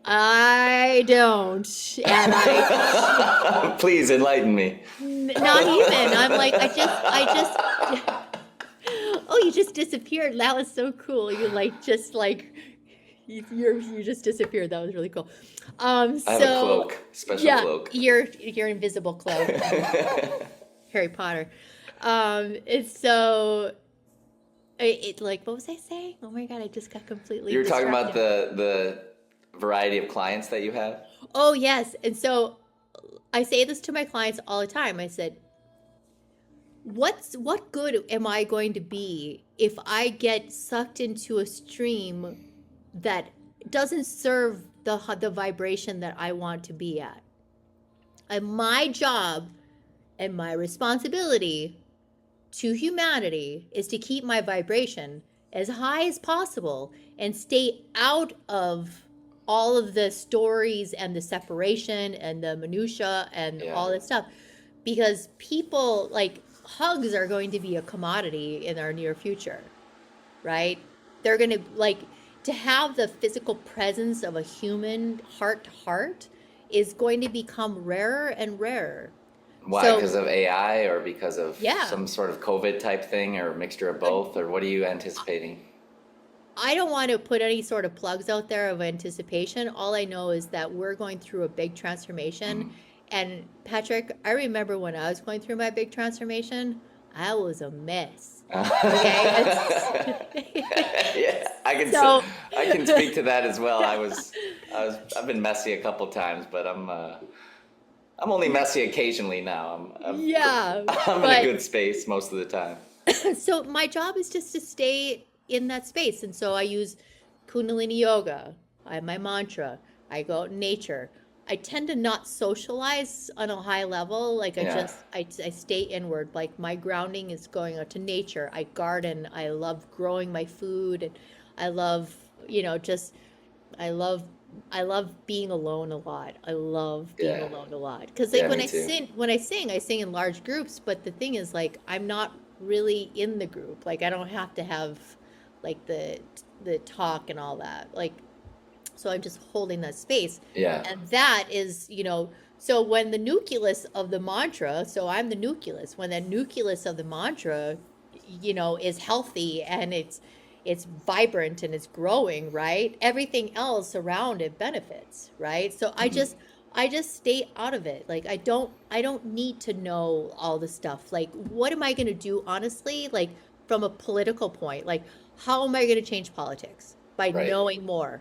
I don't. And Please enlighten me. not even. I'm like, oh, you just disappeared. That was so cool. You just disappeared. That was really cool. I have a So cloak, special yeah, cloak. your invisible cloak, Harry Potter. And so like, what was I saying? Oh my God, I just got completely You were talking about distracted. the variety of clients that you have? Oh yes, and so I say this to my clients all the time. I said, what good am I going to be if I get sucked into a stream that doesn't serve the vibration that I want to be at? And my job and my responsibility to humanity is to keep my vibration as high as possible and stay out of all of the stories and the separation and the minutia and Yeah. all this stuff, because people, like, hugs are going to be a commodity in our near future, right? They're going to, like, to have the physical presence of a human heart to heart is going to become rarer and rarer. Why? So Because of AI or because of yeah, some sort of COVID type thing or a mixture of both? Or what are you anticipating? I don't want to put any sort of plugs out there of anticipation. All I know is that we're going through a big transformation. And Patrick, I remember when I was going through my big transformation, I was a mess. Okay? Yeah, So, I can speak to that as well. I've been messy a couple times, but I'm only messy occasionally now. yeah, I'm in a but good space most of the time. so my job is just to stay in that space. And so I use Kundalini yoga. I have my mantra. I go out in nature. I tend to not socialize on a high level. Like Yeah. I stay inward. Like my grounding is going out to nature. I garden. I love growing my food. And I love, just, I love, I love being alone a lot. I love being Yeah. alone a lot. Because like Yeah, me too. I sing in large groups. But the thing is, like, I'm not really in the group. Like I don't have to have like the talk and all that. Like, so I'm just holding that space. Yeah. And that is, so when the nucleus of the mantra, so I'm the nucleus, when the nucleus of the mantra, is healthy and it's vibrant and it's growing, right? Everything else around it benefits, right? So I just stay out of it. Like I don't need to know all the stuff. Like what am I going to do honestly? Like from a political point, like how am I going to change politics? By Right. knowing more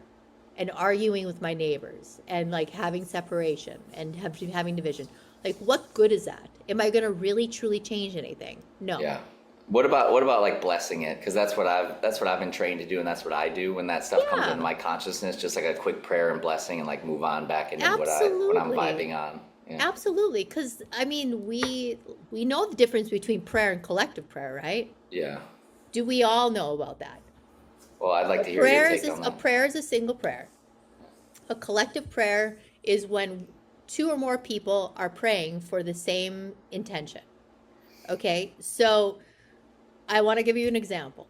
and arguing with my neighbors and like having separation and having division. Like what good is that? Am I going to really truly change anything? No. Yeah. What about like blessing it? Because that's what I've been trained to do, and that's what I do when that stuff comes into Yeah, my consciousness. Just like a quick prayer and blessing, and like move on back into what I'm absolutely. vibing on. Yeah. Absolutely, because I mean, we know the difference between prayer and collective prayer, right? Yeah. Do we all know about that? Well, I'd like to hear your take on A that. prayer is a single prayer. A collective prayer is when two or more people are praying for the same intention. Okay, so I want to give you an example.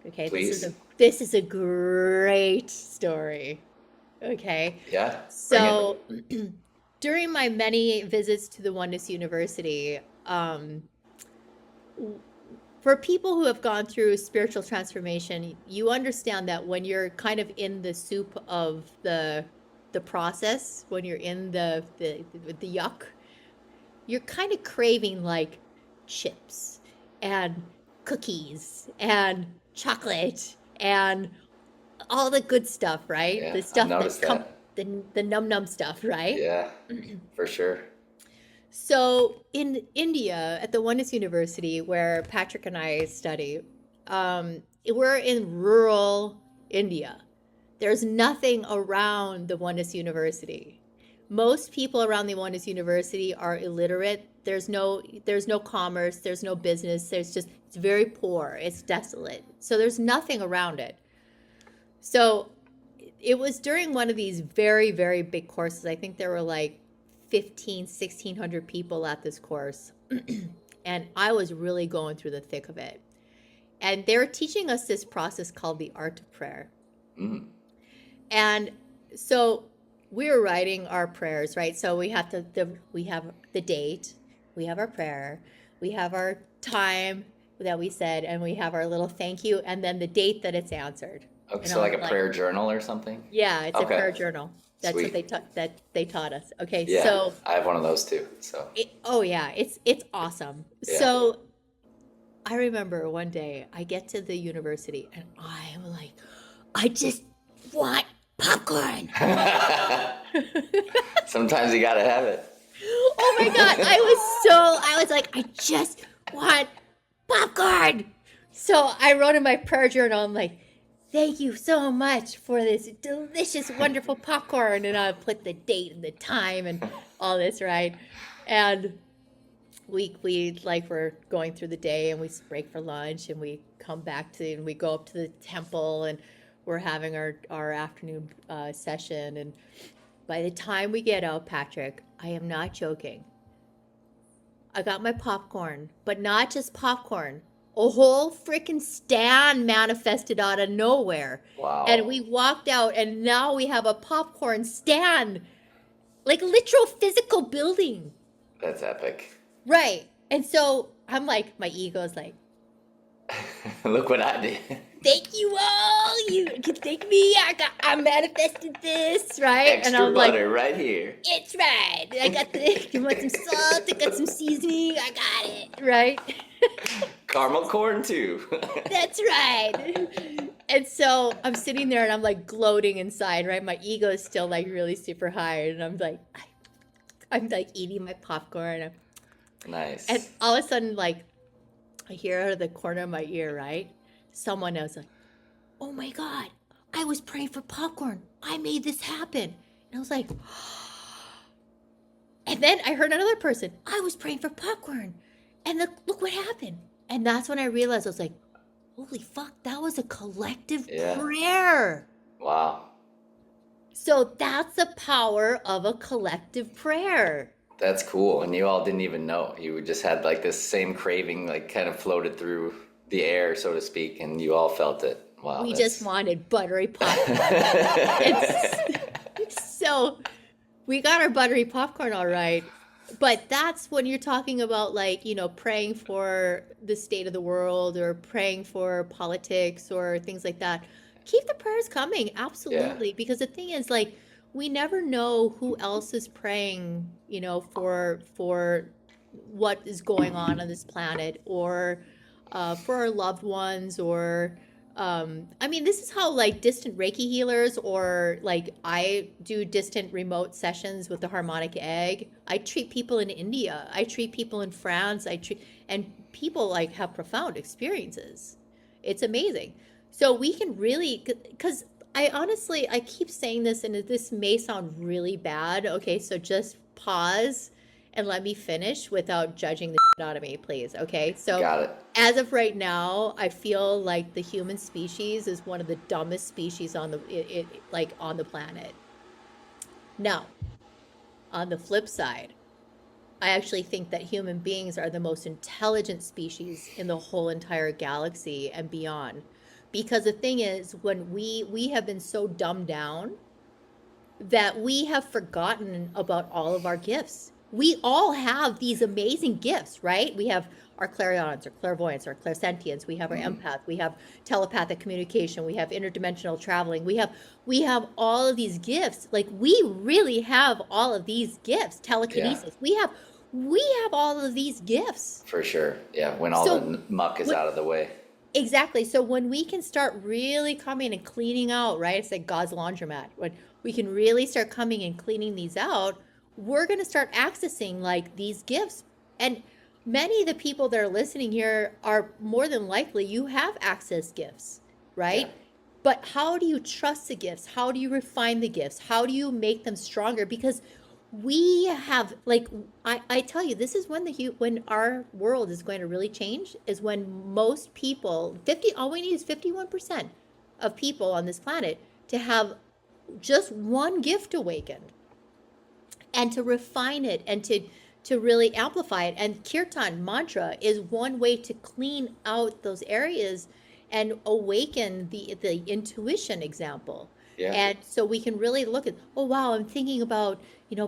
Okay, Please. this is a great story. Okay, Yeah. Bring it. so during my many visits to the Oneness University, for people who have gone through spiritual transformation, you understand that when you're kind of in the soup of the process, when you're in the yuck, you're kind of craving like chips and cookies and chocolate and all the good stuff, right? Yeah. The I've stuff that noticed that. the num num stuff, right? Yeah, for sure. So in India, at the Oneness University where Patrick and I study, we're in rural India. There's nothing around the Oneness University. Most people around the Oneness University are illiterate. There's no commerce, there's no business, it's very poor, it's desolate. So there's nothing around it. So it was during one of these very, very big courses. I think there were like 1,600 people at this course. And I was really going through the thick of it. And they were teaching us this process called the art of prayer. Mm. And so we were writing our prayers, right? So we have we have the date, we have our prayer, we have our time that we said, and we have our little thank you, and then the date that it's answered. Okay, so like a prayer journal or something? Yeah, it's a Okay. prayer journal. That's Sweet. what they taught us. Okay, Yeah, so I have one of those too. So oh yeah, it's awesome. Yeah. So I remember one day I get to the university and I'm like, I just want popcorn. sometimes you gotta have it. Oh my God, I was like, I just want popcorn. So I wrote in my prayer journal, I'm like, thank you so much for this delicious, wonderful popcorn. And I put the date and the time and all this, right? And we like we're going through the day and we break for lunch and we come back to and we go up to the temple and we're having our afternoon session. And by the time we get out, Patrick, I am not joking, I got my popcorn, but not just popcorn. A whole freaking stand manifested out of nowhere. Wow. And we walked out and now we have a popcorn stand, like literal physical building. That's epic. Right. And so I'm like, my ego's like, Look what I did. thank you all. You can thank me. I manifested this, right? Extra and I'm butter like, right here. it's right. I got you want some salt? I got some seasoning. I got it, right? Caramel corn too. That's right. And so I'm sitting there and I'm like gloating inside, right? My ego is still like really super high, and I'm like eating my popcorn, Nice. and all of a sudden, like, I hear out of the corner of my ear, right? Someone else like, "Oh my God, I was praying for popcorn. I made this happen." And I was like, and then I heard another person, "I was praying for popcorn, and look what happened." And that's when I realized, I was like, holy fuck, that was a collective Yeah. prayer. Wow. So that's the power of a collective prayer. That's cool. And you all didn't even know. You just had like this same craving, like kind of floated through the air, so to speak, and you all felt it. Wow. We that's- just wanted buttery popcorn. So we got our buttery popcorn all right. But that's when you're talking about, like, praying for the state of the world or praying for politics or things like that. Keep the prayers coming, absolutely. Because the thing is, like, we never know who else is praying, for what is going on this planet, or for our loved ones, or this is how, like, distant Reiki healers, or like I do distant remote sessions with the harmonic egg. I treat people in India. I treat people in France. And people like have profound experiences. It's amazing. So we can really, because I keep saying this, and this may sound really bad. Okay, so just pause and let me finish without judging the shit out of me, please. Okay, so Got it. as of right now, I feel like the human species is one of the dumbest species on the planet. Now, on the flip side, I actually think that human beings are the most intelligent species in the whole entire galaxy and beyond. Because the thing is, when we have been so dumbed down that we have forgotten about all of our gifts. We all have these amazing gifts, right? We have our clairaudience, our clairvoyance, our clairsentience. We have our empath. We have telepathic communication. We have interdimensional traveling. We have all of these gifts. Like, we really have all of these gifts. Telekinesis. Yeah. We have all of these gifts. For sure. Yeah. When all the muck is out of the way. Exactly. So when we can start really coming and cleaning out, right? It's like God's laundromat. When we can really start coming and cleaning these out, we're going to start accessing like these gifts. And many of the people that are listening here are more than likely you have access gifts, Yeah. right? But how do you trust the gifts? How do you refine the gifts? How do you make them stronger? Because we have like I tell you, this is when when our world is going to really change, is when most people 50 all we need is 51% of people on this planet to have just one gift awakened, and to refine it, and to really amplify it. And kirtan mantra is one way to clean out those areas and awaken the intuition example. Yeah. And so we can really look at, oh wow, I'm thinking about,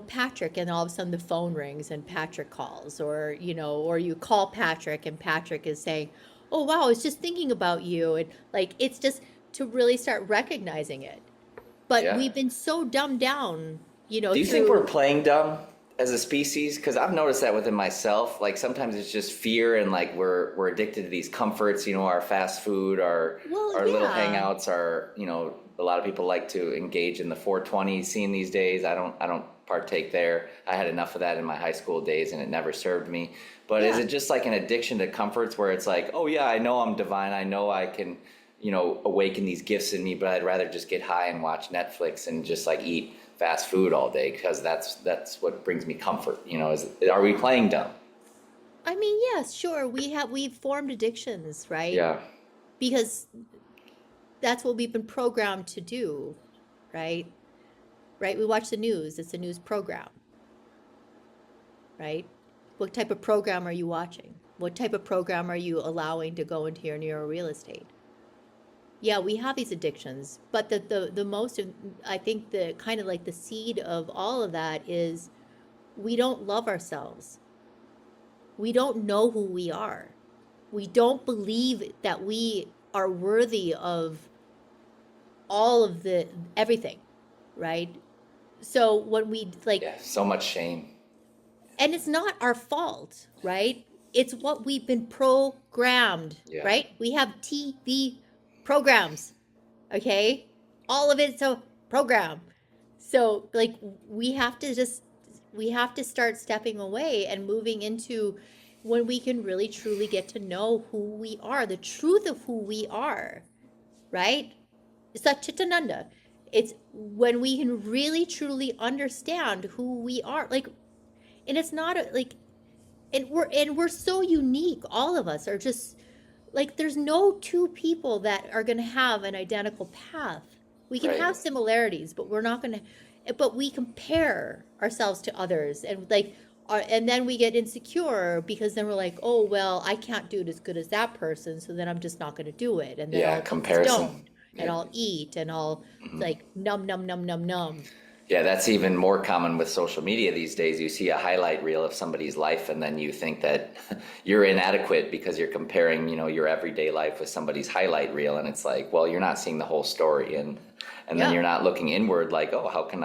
Patrick, and all of a sudden the phone rings and Patrick calls, or or you call Patrick and Patrick is saying, oh wow, I was just thinking about you. And like, it's just to really start recognizing it. But Yeah. we've been so dumbed down, Do you think we're through. playing dumb as a species? Because I've noticed that within myself. Like sometimes it's just fear, and like we're addicted to these comforts. Our fast food, Well, our little yeah. hangouts. Our a lot of people like to engage in the 420 scene these days. I don't partake there. I had enough of that in my high school days, and it never served me. But is Yeah. it just like an addiction to comforts where it's like, oh yeah, I know I'm divine. I know I can, awaken these gifts in me, but I'd rather just get high and watch Netflix and just like eat fast food all day because that's what brings me comfort. Are we playing dumb? I mean, yes, sure. We've formed addictions, right? Yeah. Because that's what we've been programmed to do, right? Right? We watch the news. It's a news program, right? What type of program are you watching? What type of program are you allowing to go into your neuro real estate? Yeah, we have these addictions, but the most, I think, the kind of like the seed of all of that is we don't love ourselves. We don't know who we are. We don't believe that we are worthy of all of the everything, right? So when we like, Yeah. So much shame. and it's not our fault, right? It's what we've been programmed, Yeah. right? We have TV programs, okay? All of it's a program. So like, we have to just we have to start stepping away and moving into when we can really truly get to know who we are, the truth of who we are, right? Satchitananda. It's when we can really truly understand who we are. Like, and it's not like, and we're so unique. All of us are just like, there's no two people that are going to have an identical path. We can Right. have similarities, but we're not going to, but we compare ourselves to others, and like, and then we get insecure because then we're like, oh well, I can't do it as good as that person, so then I'm just not going to do it, and then Yeah. I'll be stoned, Comparison. and Yeah. I'll eat, and I'll like numb numb numb numb numb. Yeah, that's even more common with social media these days. You see a highlight reel of somebody's life, and then you think that you're inadequate because you're comparing, your everyday life with somebody's highlight reel, and it's like, well, you're not seeing the whole story, and then Yeah. you're not looking inward, like, oh, how can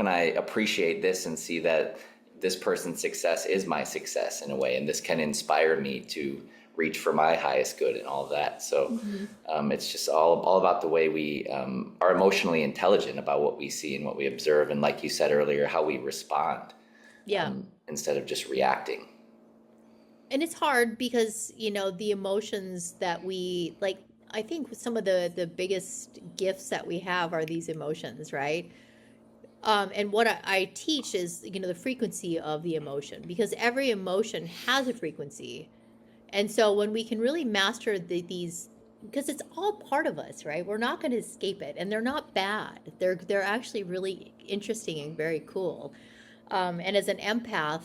I appreciate this and see that this person's success is my success in a way, and this can inspire me to reach for my highest good and all of that. So Hmm. it's just all about the way we are emotionally intelligent about what we see and what we observe, and like you said earlier, how we respond Yeah. instead of just reacting. And it's hard because, the emotions that we like, I think some of the biggest gifts that we have are these emotions, right? And what I teach is, the frequency of the emotion, because every emotion has a frequency. And so when we can really master these, because it's all part of us, right? We're not going to escape it, and they're not bad. They're actually really interesting and very cool. And as an empath,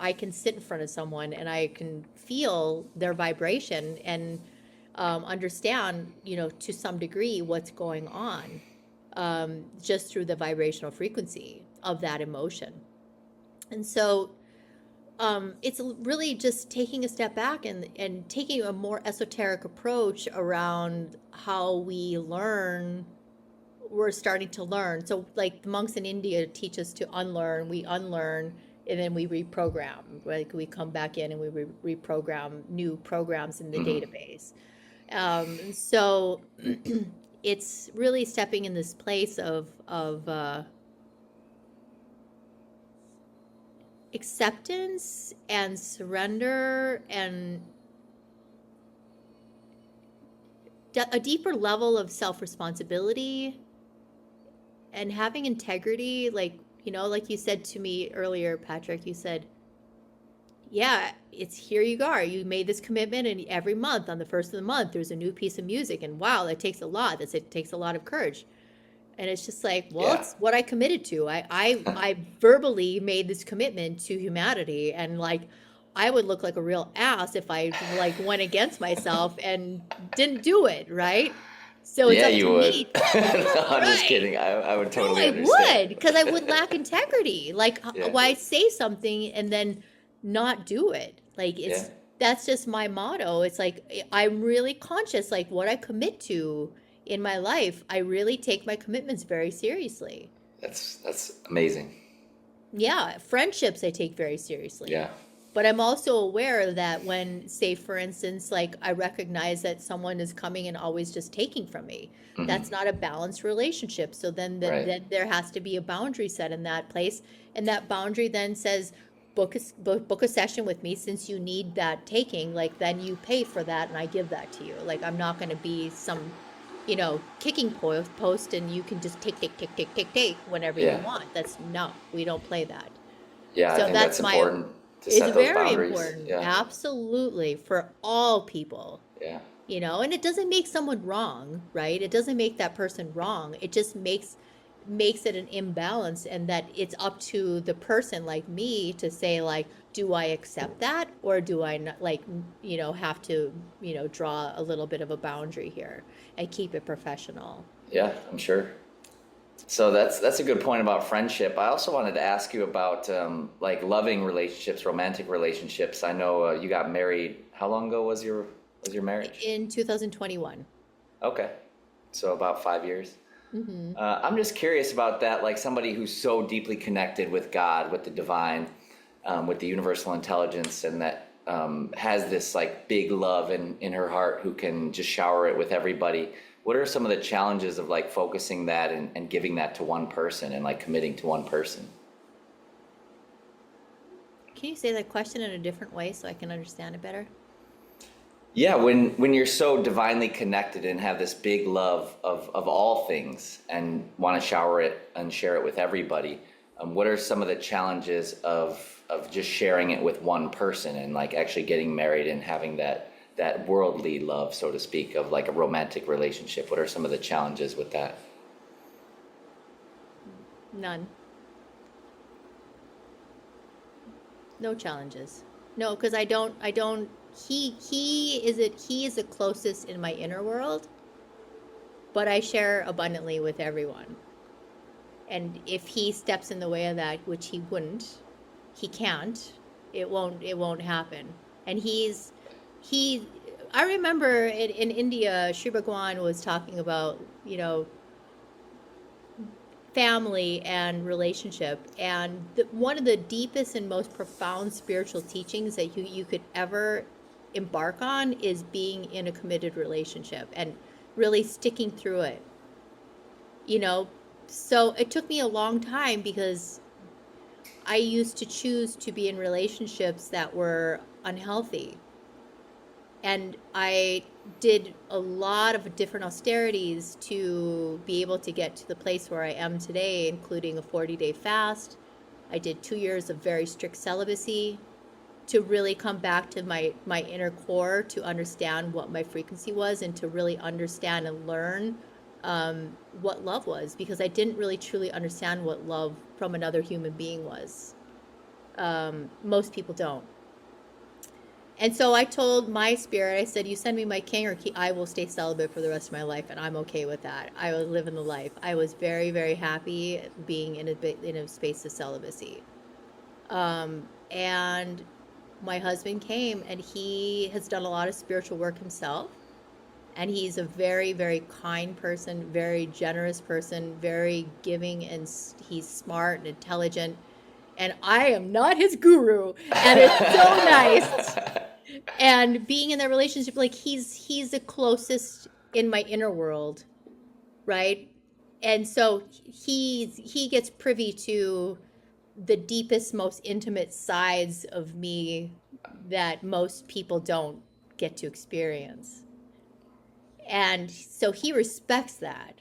I can sit in front of someone and I can feel their vibration and understand, to some degree what's going on, just through the vibrational frequency of that emotion. And so it's really just taking a step back and taking a more esoteric approach around how we learn. We're starting to learn. So, like the monks in India teach us to unlearn, we unlearn, and then we reprogram. Like we come back in and we reprogram new programs in the database. So it's really stepping in this place of acceptance and surrender and a deeper level of self-responsibility and having integrity. Like, like you said to me earlier, Patrick, you said, yeah, it's here you are. You made this commitment, and every month on the first of the month, there's a new piece of music. And wow, that takes a lot. It takes a lot of courage. And it's just like, well, Yeah. it's what I committed to. I verbally made this commitment to humanity, and like, I would look like a real ass if I like went against myself and didn't do it, right? So it's Yeah, up you to would. me. No, I'm just Right. kidding. I would No, totally I understand. would, because I would lack integrity. Like, Yeah. why say something and then not do it? Like, Yeah. that's just my motto. It's like, I'm really conscious, like what I commit to in my life. I really take my commitments very seriously. That's amazing. Yeah, friendships I take very seriously. Yeah. But I'm also aware that when, say, for instance, like I recognize that someone is coming and always just taking from me, that's not a balanced relationship. So Right. then there has to be a boundary set in that place. And that boundary then says, book a session with me since you need that taking, like then you pay for that and I give that to you. Like, I'm not going to be some, kicking post and you can just take whenever you Yeah. want. No, we don't play that. Yeah, I So think that's that's my important to It's set those very boundaries. important. Yeah. Absolutely. For all people, Yeah. and it doesn't make someone wrong, right? It doesn't make that person wrong. It just makes it an imbalance, and that it's up to the person like me to say, like, do I accept that, or do I not, like, have to, draw a little bit of a boundary here and keep it professional. Yeah, I'm sure. So that's a good point about friendship. I also wanted to ask you about like loving relationships, romantic relationships. I know you got married. How long ago was your marriage? In 2021. Okay, so about 5 years. I'm just curious about that. Like somebody who's so deeply connected with God, with the divine, with the universal intelligence, and that has this like big love in her heart, who can just shower it with everybody. What are some of the challenges of like focusing that and giving that to one person and like committing to one person? Can you say that question in a different way so I can understand it better? Yeah, when you're so divinely connected and have this big love of all things and want to shower it and share it with everybody, what are some of the challenges of just sharing it with one person and like actually getting married and having that worldly love, so to speak, of like a romantic relationship? What are some of the challenges with that? None. No challenges. No, because I don't, he is the closest in my inner world, but I share abundantly with everyone. And if he steps in the way of that, which he can't, it won't happen. And I remember in India, Sri Bhagwan was talking about, family and relationship. And one of the deepest and most profound spiritual teachings that you could ever embark on is being in a committed relationship and really sticking through it. So it took me a long time because I used to choose to be in relationships that were unhealthy. And I did a lot of different austerities to be able to get to the place where I am today, including a 40-day fast. I did 2 years of very strict celibacy to really come back to my inner core, to understand what my frequency was and to really understand and learn what love was, because I didn't really truly understand what love from another human being was. Most people don't. And so I told my spirit, I said, you send me my king, or I will stay celibate for the rest of my life, and I'm okay with that. I was living the life. I was very, very happy being in a space of celibacy. And my husband came, and he has done a lot of spiritual work himself. And he's a very, very kind person, very generous person, very giving, and he's smart and intelligent. And I am not his guru, and it's so nice. And being in that relationship, like he's the closest in my inner world right? And so he gets privy to the deepest, most intimate sides of me that most people don't get to experience. And so he respects that.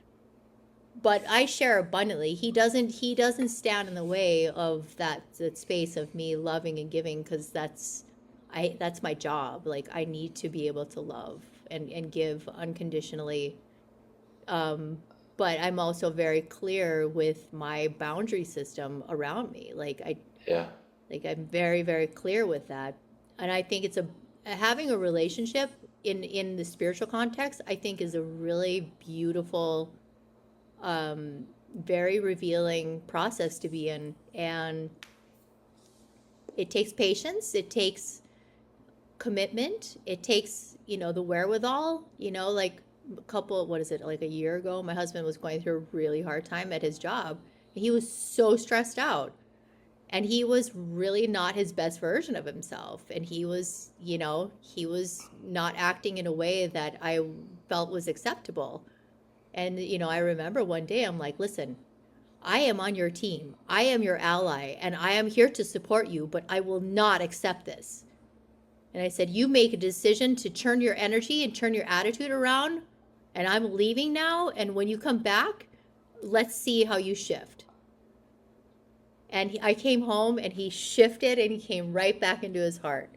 But I share abundantly. He doesn't stand in the way of that space of me loving and giving, because that's my job. Like, I need to be able to love and give unconditionally. Um, but I'm also very clear with my boundary system around me. Yeah. Like I'm very, very clear with that. And I think having a relationship in the spiritual context, I think is a really beautiful, um, very revealing process to be in. And it takes patience, it takes commitment, it takes, the wherewithal, like what is it, like a year ago, my husband was going through a really hard time at his job. He was so stressed out. And he was really not his best version of himself. And he was not acting in a way that I felt was acceptable. And, I remember one day I'm like, listen, I am on your team. I am your ally, and I am here to support you, but I will not accept this. And I said, you make a decision to turn your energy and turn your attitude around, and I'm leaving now. And when you come back, let's see how you shift. And I came home and he shifted and he came right back into his heart.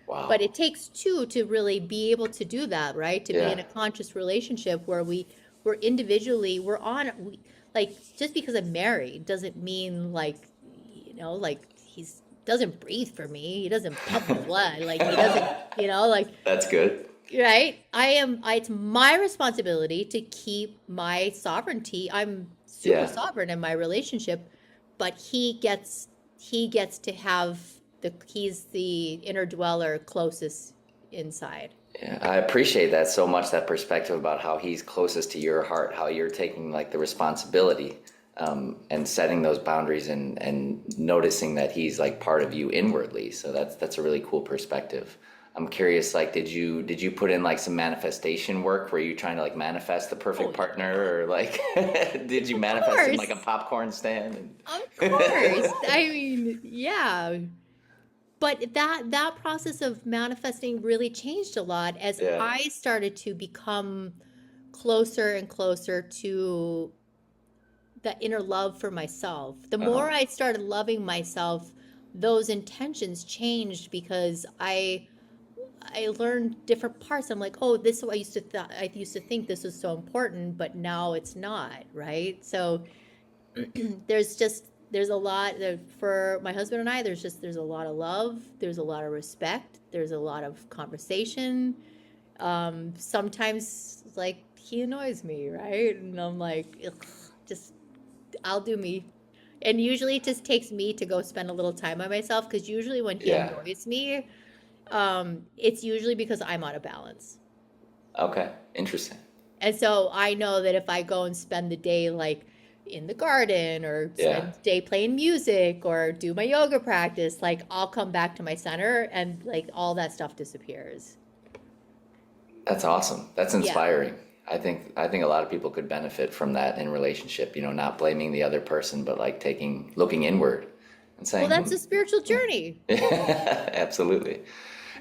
Wow. But it takes two to really be able to do that, right? To be in a conscious relationship where we're individually, like, just because I'm married doesn't mean like he's doesn't breathe for me. He doesn't pump the blood. Like he doesn't, like. That's good. Right? It's my responsibility to keep my sovereignty. I'm super sovereign in my relationship, but he gets to have he's the inner dweller closest inside. Yeah, I appreciate that so much, that perspective about how he's closest to your heart, how you're taking like the responsibility, and setting those boundaries and noticing that he's like part of you inwardly. So that's a really cool perspective. I'm curious, like, did you put in like some manifestation work? Were you trying to like manifest the perfect partner, or like did you manifest in like a popcorn stand? Of course. I mean, yeah. But that process of manifesting really changed a lot as I started to become closer and closer to the inner love for myself. The more I started loving myself, those intentions changed, because I learned different parts. I'm like, oh, this is what I used to think this was so important, but now it's not, right? So there's a lot for my husband and I. There's a lot of love. There's a lot of respect. There's a lot of conversation. Sometimes like he annoys me, right? And I'm like, I'll do me. And usually it just takes me to go spend a little time by myself, because usually when he annoys me, it's usually because I'm out of balance. Okay, interesting. And so I know that if I go and spend the day like in the garden, or spend the day playing music, or do my yoga practice, like I'll come back to my center and like all that stuff disappears. That's awesome. That's inspiring. I think a lot of people could benefit from that in relationship, not blaming the other person, but like looking inward and saying, well, that's a spiritual journey. Absolutely.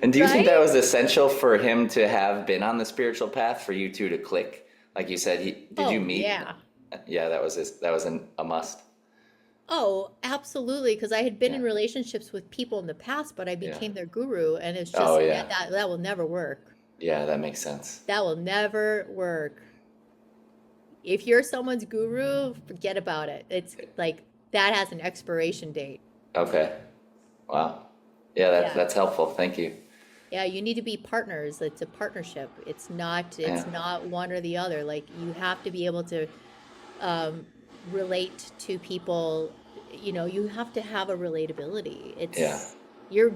And do you think that was essential for him to have been on the spiritual path, for you two to click? Like you said, did you meet? Yeah, that was a must. Oh, absolutely. Because I had been in relationships with people in the past, but I became their guru, and it's just that will never work. Yeah, that makes sense. That will never work. If you're someone's guru, forget about it. It's like that has an expiration date. Okay. Wow. Yeah, that's helpful. Thank you. Yeah, you need to be partners. It's a partnership. It's not one or the other. Like you have to be able to relate to people. You have to have a relatability. It's you're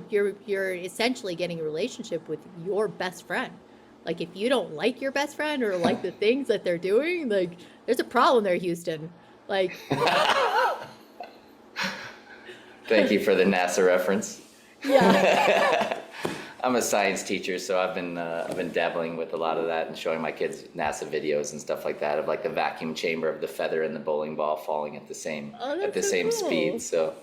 essentially getting a relationship with your best friend. Like if you don't like your best friend or like the things that they're doing, like there's a problem there, Houston. Like Thank you for the NASA reference. Yeah. I'm a science teacher, so I've been dabbling with a lot of that and showing my kids NASA videos and stuff like that of like the vacuum chamber of the feather and the bowling ball falling at the same Oh, at that's the so same speed. cool. So,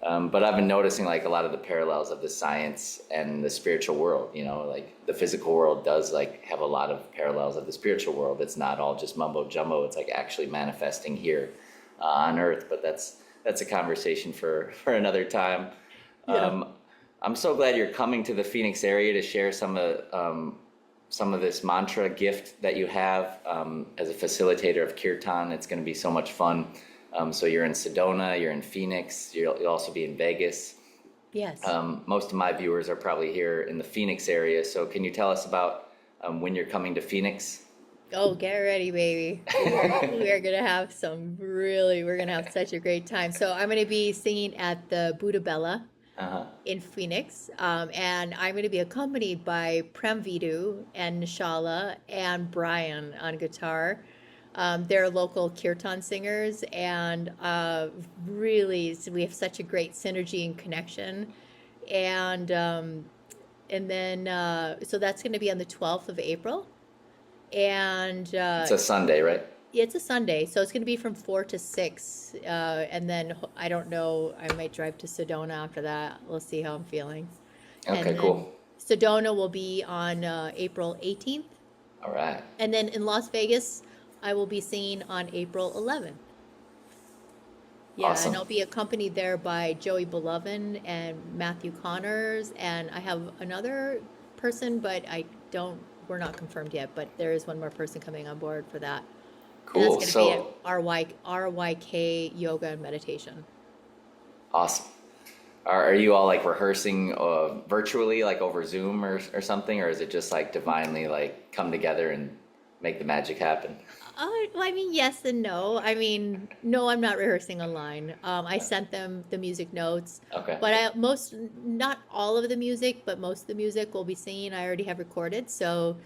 but I've been noticing like a lot of the parallels of the science and the spiritual world. You know, like the physical world does like have a lot of parallels of the spiritual world. It's not all just mumbo jumbo. It's like actually manifesting here on Earth. But that's a conversation for another time. Yeah. I'm so glad you're coming to the Phoenix area to share some of this mantra gift that you have as a facilitator of Kirtan. It's going to be so much fun. So you're in Sedona, you're in Phoenix, you'll also be in Vegas. Yes. Most of my viewers are probably here in the Phoenix area. So can you tell us about when you're coming to Phoenix? Oh, get ready, baby. We are gonna have we're gonna have such a great time. So I'm gonna be singing at the Buddha Bella Uh-huh. in Phoenix, and I'm gonna be accompanied by Prem Vidu and Nishala and Brian on guitar. They're local kirtan singers, and really, we have such a great synergy and connection. And then so that's going to be on the 12th of April, and It's a Sunday, right? it's a Sunday, so it's going to be from 4 to 6, and then I don't know, I might drive to Sedona after that. We'll see how I'm feeling. And Okay, then cool. Sedona will be on April 18th, All right. and then in Las Vegas, I will be singing on April 11th. Yeah, and Awesome. I'll be accompanied there by Joey Belovin and Matthew Connors, and I have another person, but we're not confirmed yet, but there is one more person coming on board for that. And that's Cool. going to be at So RYK Yoga and Meditation. awesome. Are you all like rehearsing virtually, like over Zoom or something, or is it just like divinely like come together and make the magic happen? Well, I mean, yes and no. I mean, no, I'm not rehearsing online. I sent them the music notes, Okay. but not all of the music, but most of the music we'll be singing, I already have recorded, so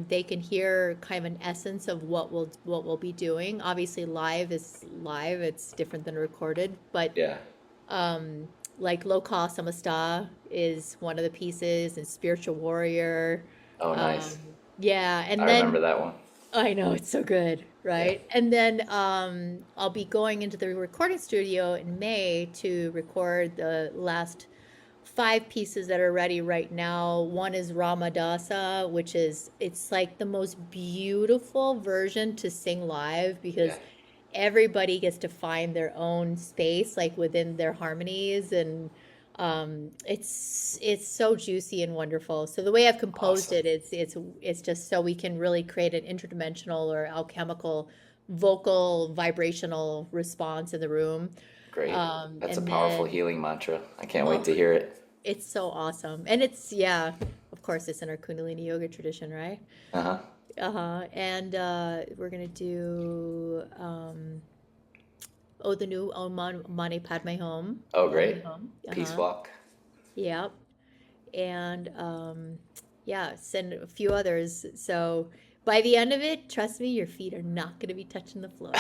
they can hear kind of an essence of what we'll be doing. Obviously, live is live; it's different than recorded. But Yeah. like Loka Samasta is one of the pieces, and Spiritual Warrior. Oh, Um, nice. yeah, and I then remember that one. I know it's so good, Yeah. right? And then I'll be going into the recording studio in May to record the last 5 pieces that are ready right now. One is Ramadasa, it's like the most beautiful version to sing live because Yeah. everybody gets to find their own space, like within their harmonies, and it's so juicy and wonderful. So the way I've composed Awesome. it, it's just so we can really create an interdimensional or alchemical vocal vibrational response in the room. Great. That's a And powerful then, healing mantra. I can't wait oh, to hear it. it's so awesome. And it's, yeah, of course, it's in our Kundalini yoga tradition, right? Uh-huh. And we're gonna do the new Om Mani Padme Hum. Oh, Holy great. Hum. Peace walk. Yep. And yeah, send a few others. So by the end of it, trust me, your feet are not gonna be touching the floor.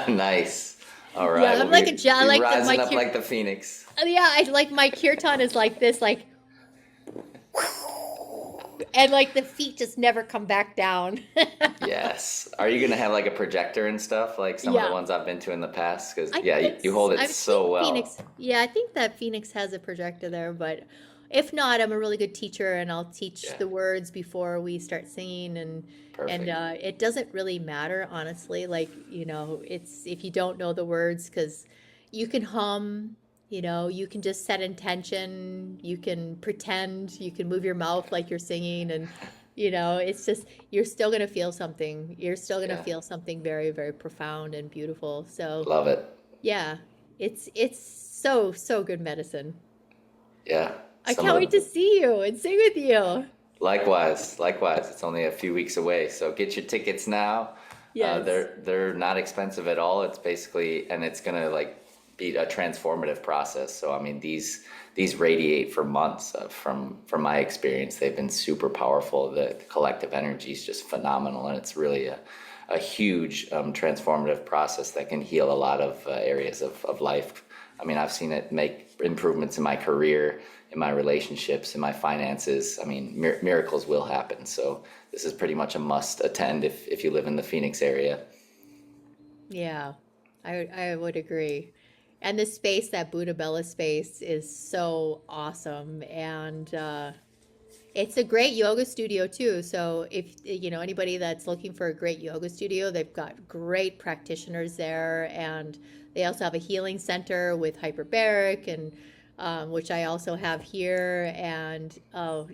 Nice. All Yeah, right. I'm We'll like be like rising up like the phoenix. yeah, I like my kirtan is like this, like, and like the feet just never come back down. Yes. Are you gonna have like a projector and stuff like some of the Yeah. ones I've been to in the past? Because I yeah, think you hold it I've so seen well. Phoenix. Yeah, I think that Phoenix has a projector there, but if not, I'm a really good teacher and I'll teach Yeah. the words before we start singing, and Perfect. it doesn't really matter, honestly. Like, it's if you don't know the words, because you can hum, you can just set intention, you can pretend, you can move your mouth like you're singing, and it's just you're still gonna feel something. You're still gonna Yeah. feel something very, very profound and beautiful. So Love it. yeah, it's so good medicine. Yeah. I Some can't of wait the to see you and sing with you. Likewise, likewise. It's only a few weeks away, so get your tickets now. Yes. They're not expensive at all. It's basically, and it's gonna like be a transformative process. So I mean, these radiate for months. From my experience, they've been super powerful. The collective energy is just phenomenal, and it's really a huge transformative process that can heal a lot of areas of life. I mean, I've seen it make improvements in my career, in my relationships, in my finances. I mean, miracles will happen. So this is pretty much a must attend if you live in the Phoenix area. Yeah, I would agree. And the space, that Buddha Bella space, is so awesome. And it's a great yoga studio too. So if anybody that's looking for a great yoga studio, they've got great practitioners there, and they also have a healing center with hyperbaric, and which I also have here. And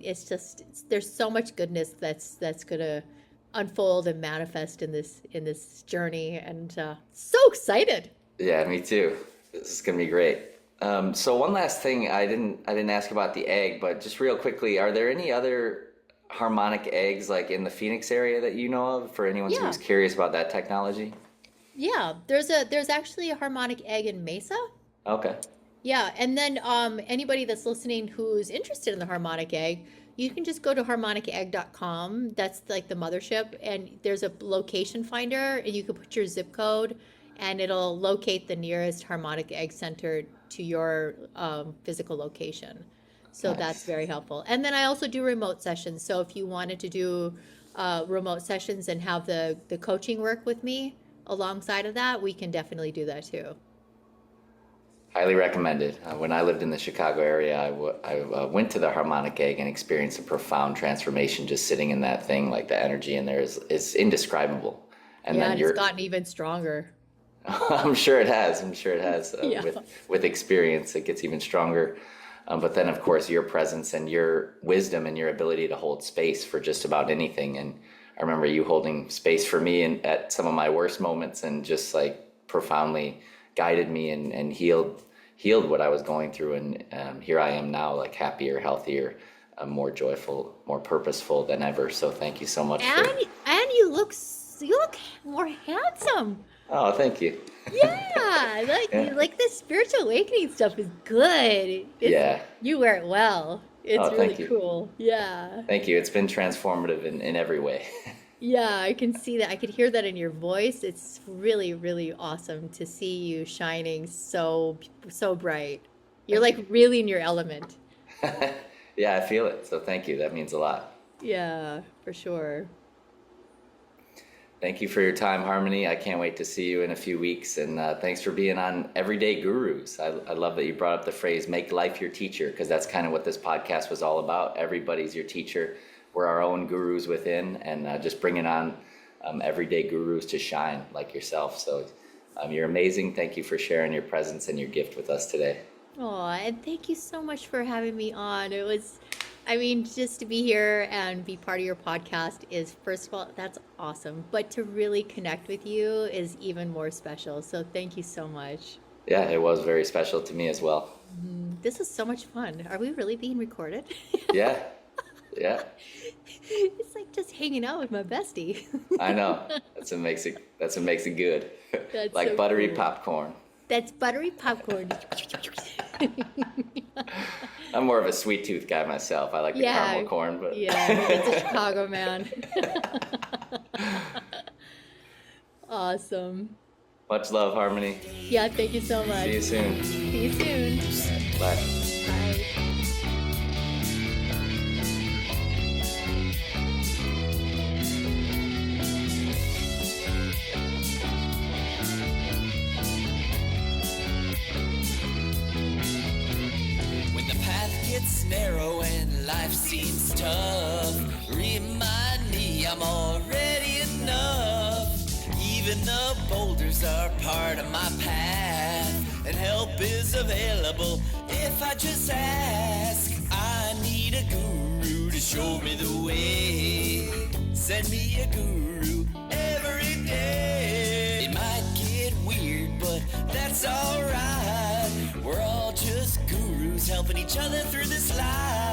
it's just there's so much goodness that's gonna unfold and manifest in this journey, and so excited. Yeah, me too. This is gonna be great. So one last thing, I didn't ask about the egg, but just real quickly, are there any other harmonic eggs like in the Phoenix area that you know of for anyone Yeah, who's curious about that technology? yeah. There's actually a harmonic egg in Mesa. Okay. Yeah, and then anybody that's listening who's interested in the harmonic egg, you can just go to harmonicegg.com. That's like the mothership, and there's a location finder, and you can put your zip code, and it'll locate the nearest harmonic egg center to your physical location. So that's Nice. very helpful. And then I also do remote sessions. So if you wanted to do remote sessions and have the coaching work with me alongside of that, we can definitely do that too. Highly recommended. When I lived in the Chicago area, I went to the Harmonic Egg and experienced a profound transformation just sitting in that thing. Like the energy in there is indescribable. And Yeah, then and it's you're, gotten even stronger. I'm sure it has. I'm sure it has. Yeah. With experience, it gets even stronger. But then, of course, your presence and your wisdom and your ability to hold space for just about anything. And I remember you holding space for me at some of my worst moments, and just like profoundly guided me and healed what I was going through. And here I am now, like happier, healthier, more joyful, more purposeful than ever. So thank you so much And for. and you look more handsome. Oh, thank you. Yeah, Yeah. like this spiritual awakening stuff is good. Yeah. You wear it well. It's Oh, really thank you. cool. Yeah. Thank you. It's been transformative in every way. Yeah, I can see that. I could hear that in your voice. It's really, really awesome to see you shining so bright. You're Thank like really in your element. you. Yeah, I feel it. So thank you. That means a lot. Yeah, for sure. Thank you for your time, Harmony. I can't wait to see you in a few weeks. And thanks for being on Everyday Gurus. I love that you brought up the phrase, make life your teacher, because that's kind of what this podcast was all about. Everybody's your teacher. We're our own gurus within, and just bringing on everyday gurus to shine like yourself. So you're amazing. Thank you for sharing your presence and your gift with us today. Oh, and thank you so much for having me on. I mean, just to be here and be part of your podcast is, first of all, that's awesome. But to really connect with you is even more special. So thank you so much. Yeah, it was very special to me as well. This is so much fun. Are we really being recorded? Yeah, yeah, It's like just hanging out with my bestie. I know. That's what makes it good. That's Like so buttery cool. popcorn. That's buttery popcorn. I'm more of a sweet tooth guy myself. I like the Yeah, caramel corn, but yeah, it's a Chicago man. Awesome. much love, Harmony. Yeah, thank you so See you much. soon. See you soon. Bye. Bye. When the path gets narrow and life seems tough, remind me I'm already enough. Even the boulders are part of my path, and help is available if I just ask. I need a guru to show me the way. Send me a guru every day. It might get weird, but that's alright. We're all just gurus helping each other through this life.